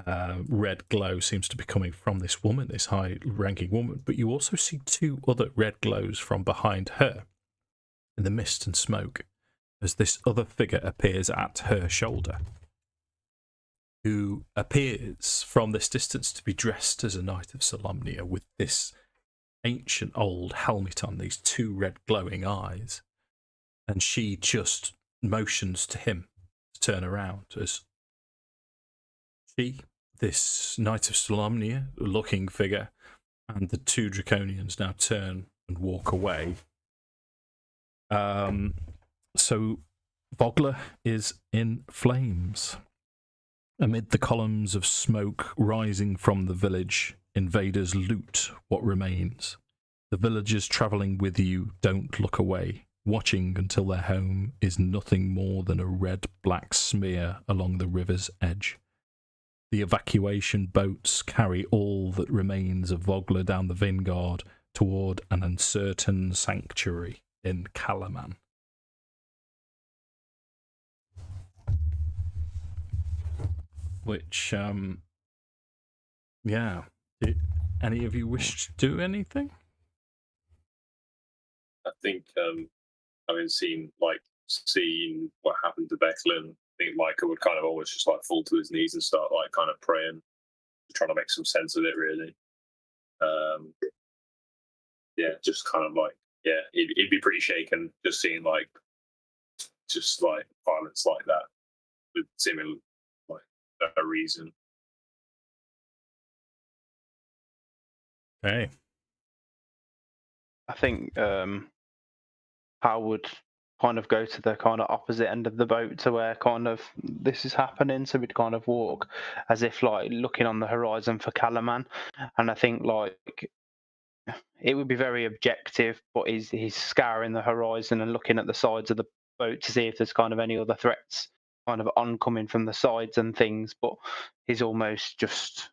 red glow seems to be coming from this woman, this high-ranking woman, but you also see two other red glows from behind her in the mist and smoke as this other figure appears at her shoulder, who appears from this distance to be dressed as a knight of Solamnia with this ancient old helmet on, these two red glowing eyes, and she just motions to him to turn around as she, this knight of Solamnia looking figure, and the two draconians now turn and walk away. So Vogler is in flames. Amid the columns of smoke rising from the village, invaders loot what remains. The villagers travelling with you don't look away, watching until their home is nothing more than a red-black smear along the river's edge. The evacuation boats carry all that remains of Vogler down the Vingard toward an uncertain sanctuary in Calaman. Which, yeah. Any of you wish to do anything?
I think, having seen what happened to Becklin, I think Micah would kind of always just like fall to his knees and start like kind of praying, trying to make some sense of it, really. Yeah, just kind of like, yeah, he'd be pretty shaken just seeing like violence like that with seemingly like no reason.
Hey.
I think Hal would kind of go to the kind of opposite end of the boat to where kind of this is happening, so we'd kind of walk as if like looking on the horizon for Calaman, and I think like it would be very objective, but he's scouring the horizon and looking at the sides of the boat to see if there's kind of any other threats kind of oncoming from the sides and things, but he's almost just,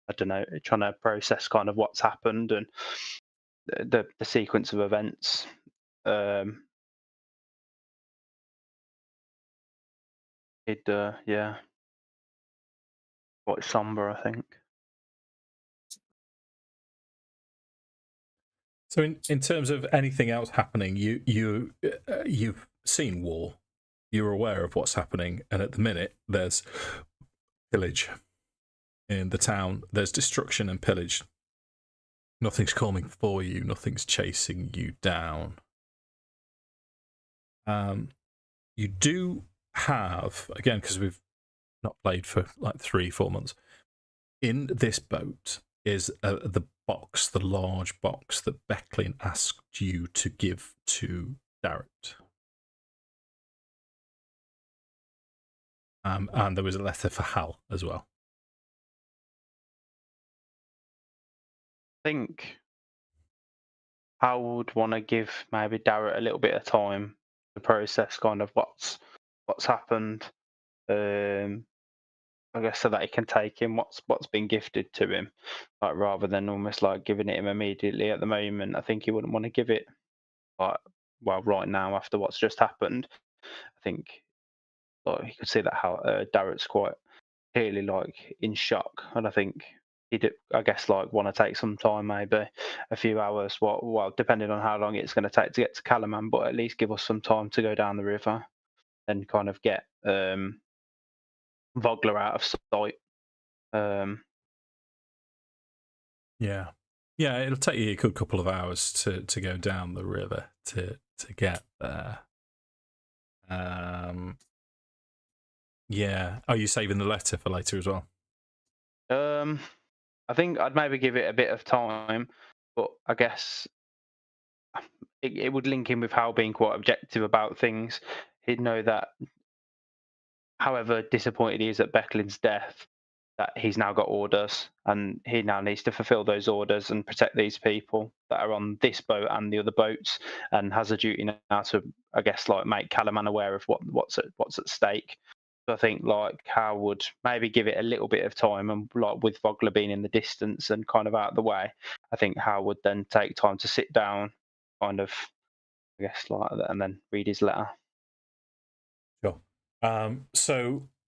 I don't know, trying to process kind of what's happened and the sequence of events. Yeah, quite somber, I think.
So in terms of anything else happening, you've seen war, you're aware of what's happening, and at the minute there's pillage. in the town. There's destruction and pillage. Nothing's coming for you. Nothing's chasing you down. You do have, again, because we've not played for like 3-4 months, in this boat is the box, the large box that Becklin asked you to give to Darrett. And there was a letter for Hal as well.
I think I would want to give maybe Darrett a little bit of time to process kind of what's happened. I guess so that he can take in what's been gifted to him, like rather than almost like giving it him immediately at the moment. I think he wouldn't want to give it like right now after what's just happened. I think like you could see that how Darrett's quite clearly like in shock, and I think he'd I guess like want to take some time, maybe a few hours. Well, depending on how long it's going to take to get to Calaman, but at least give us some time to go down the river and kind of get Vogler out of sight.
Yeah, it'll take you a good couple of hours to go down the river to get there. Yeah. Are you saving the letter for later as well?
I think I'd maybe give it a bit of time, but I guess it would link in with Hal being quite objective about things. He'd know that, however disappointed he is at Becklin's death, that he's now got orders, and he now needs to fulfill those orders and protect these people that are on this boat and the other boats, and has a duty now to, I guess, like make Calaman aware of what's at stake. So I think like Hal would maybe give it a little bit of time, and like with Vogler being in the distance and kind of out of the way, I think Hal would then take time to sit down, kind of, I guess, like that, and then read his letter.
Sure.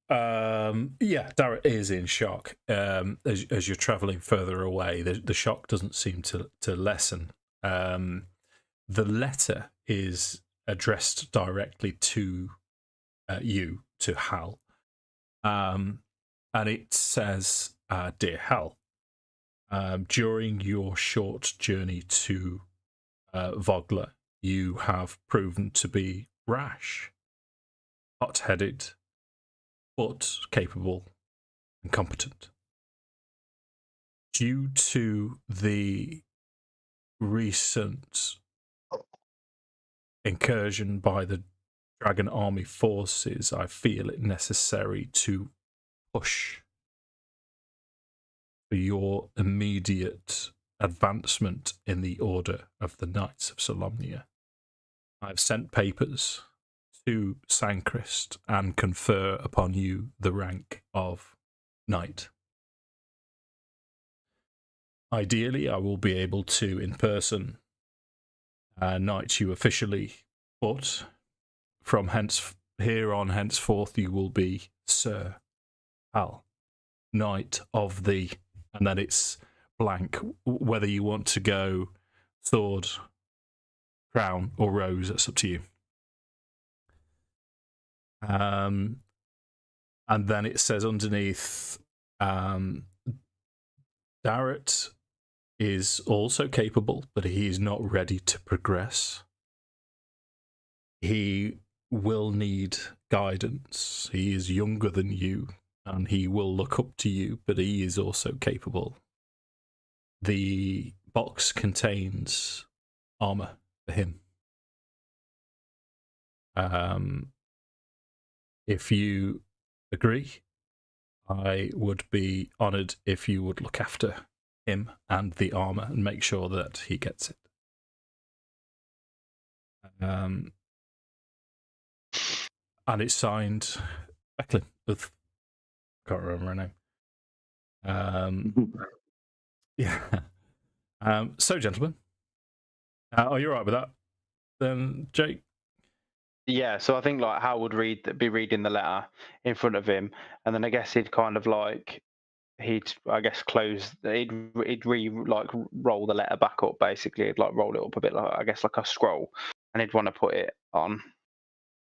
Yeah, Darrett is in shock. As you're travelling further away, the shock doesn't seem to lessen. The letter is addressed directly to you, to Hal, and it says, "Dear Hal, during your short journey to Vogler, you have proven to be rash, hot-headed, but capable and competent. Due to the recent incursion by the Dragon Army forces, I feel it necessary to push for your immediate advancement in the order of the Knights of Solamnia. I've sent papers to Sanchrist and confer upon you the rank of Knight. Ideally, I will be able to, in person, knight you officially, but from here on henceforth, you will be Sir Hal, Knight of the, and then it's blank, whether you want to go sword, crown, or rose, it's up to you. And then it says underneath, Darrett is also capable, but he is not ready to progress. He will need guidance. He is younger than you, and he will look up to you, but he is also capable. The box contains armor for him. If you agree, I would be honoured if you would look after him and the armour and make sure that he gets it. And it's signed Becklin with, I can't remember her name. Yeah. So, gentlemen, are you all right with that? Then, Jake?
Yeah, so I think like Hal would be reading the letter in front of him, and then I guess he'd kind of like he'd roll the letter back up, basically. He'd like roll it up a bit, like I guess like a scroll, and he'd want to put it on,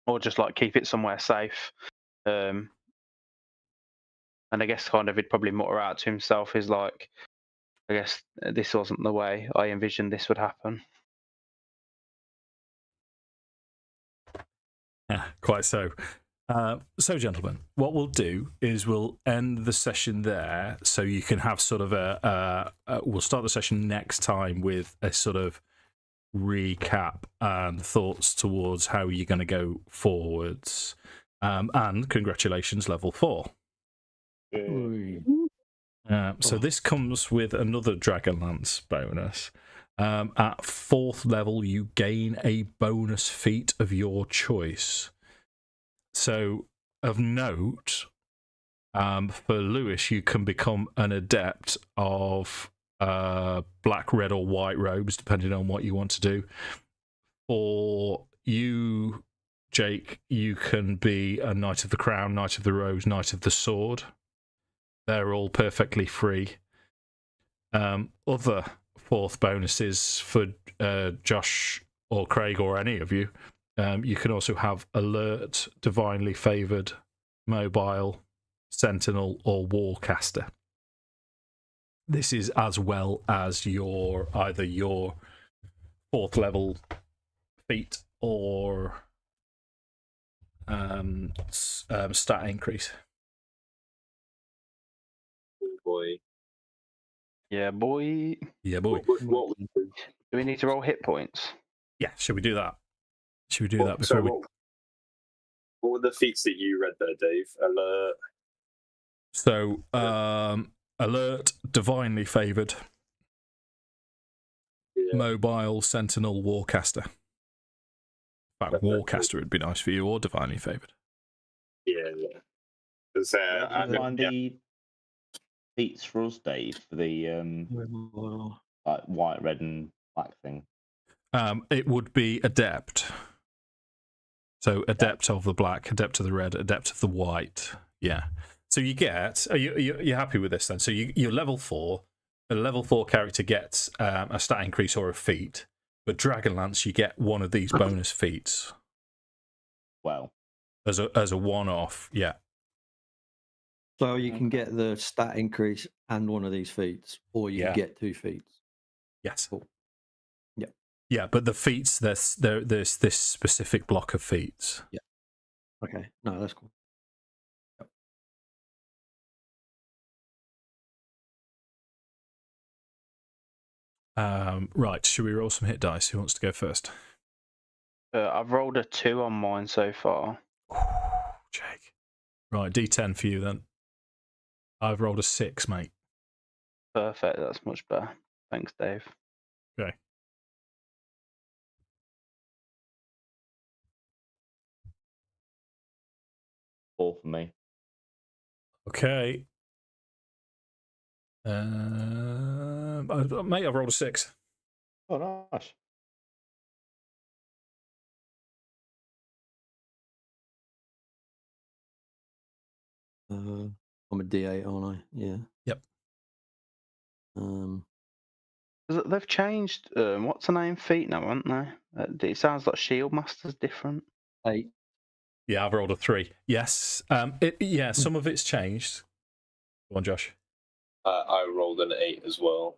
or just like keep it somewhere safe. And I guess kind of he'd probably mutter out to himself is like, I guess this wasn't the way I envisioned this would happen.
Yeah, quite so. So, gentlemen, what we'll do is we'll end the session there, so you can have sort of we'll start the session next time with a sort of recap and thoughts towards how you're going to go forwards. And congratulations, level 4. So this comes with another Dragonlance bonus. At 4th level, you gain a bonus feat of your choice. So, of note, for Lewis, you can become an adept of black, red, or white robes, depending on what you want to do. For you, Jake, you can be a Knight of the Crown, Knight of the Rose, Knight of the Sword. They're all perfectly free. Other 4th bonuses for Josh or Craig or any of you, you can also have Alert, Divinely Favoured, Mobile, Sentinel, or Warcaster. This is as well as either your 4th level feat or stat increase.
Boy.
Yeah, boy.
Yeah, boy.
What
Do we need to roll hit points?
Yeah, should we do that? Should we do that before we...
What were the feats that you read there, Dave? Alert.
So, Alert, Divinely Favoured, Mobile, Sentinel, Warcaster. In fact, Warcaster would be nice for you, or Divinely Favoured.
Yeah. Because
find the feats for us, Dave, for the like white, red, and black thing.
It would be Adept. So Adept of the black, Adept of the red, Adept of the white. Yeah. So you get. You're happy with this then? So you're level 4. A level 4 character gets a stat increase or a feat. But Dragonlance, you get one of these bonus feats.
Well,
as a one-off, yeah.
So you can get the stat increase and one of these feats, or you can get 2 feats.
Yes.
Cool. Yeah.
Yeah, but the feats, there's this specific block of feats.
Yeah. Okay. No, that's cool.
Right, should we roll some hit dice? Who wants to go first?
I've rolled a 2 on mine so far.
Jake. Right, D10 for you then. I've rolled a 6, mate.
Perfect, that's much better. Thanks, Dave.
Okay.
Four for me.
Okay. Mate, I've rolled a 6.
Oh, nice.
I'm a D8, aren't I? Yeah.
Yep.
They've changed. What's the name? Feet now, haven't they? It sounds like Shield Master's different.
8.
Yeah, I've rolled a 3. Yes. Some of it's changed. Go on, Josh.
I rolled an 8 as well.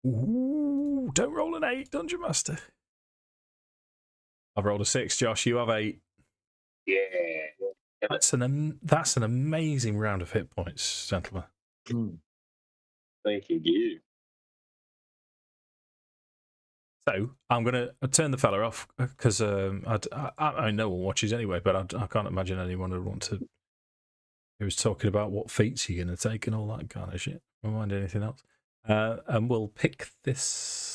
Ooh, don't roll an 8, Dungeon Master. I've rolled a 6, Josh. You have 8.
Yeah.
That's an amazing round of hit points, gentlemen.
Thank you.
So I'm going to turn the fella off because I no one watches anyway, but I can't imagine anyone would want to. He was talking about what feats you're going to take and all that kind of shit. Never mind anything else. And we'll pick this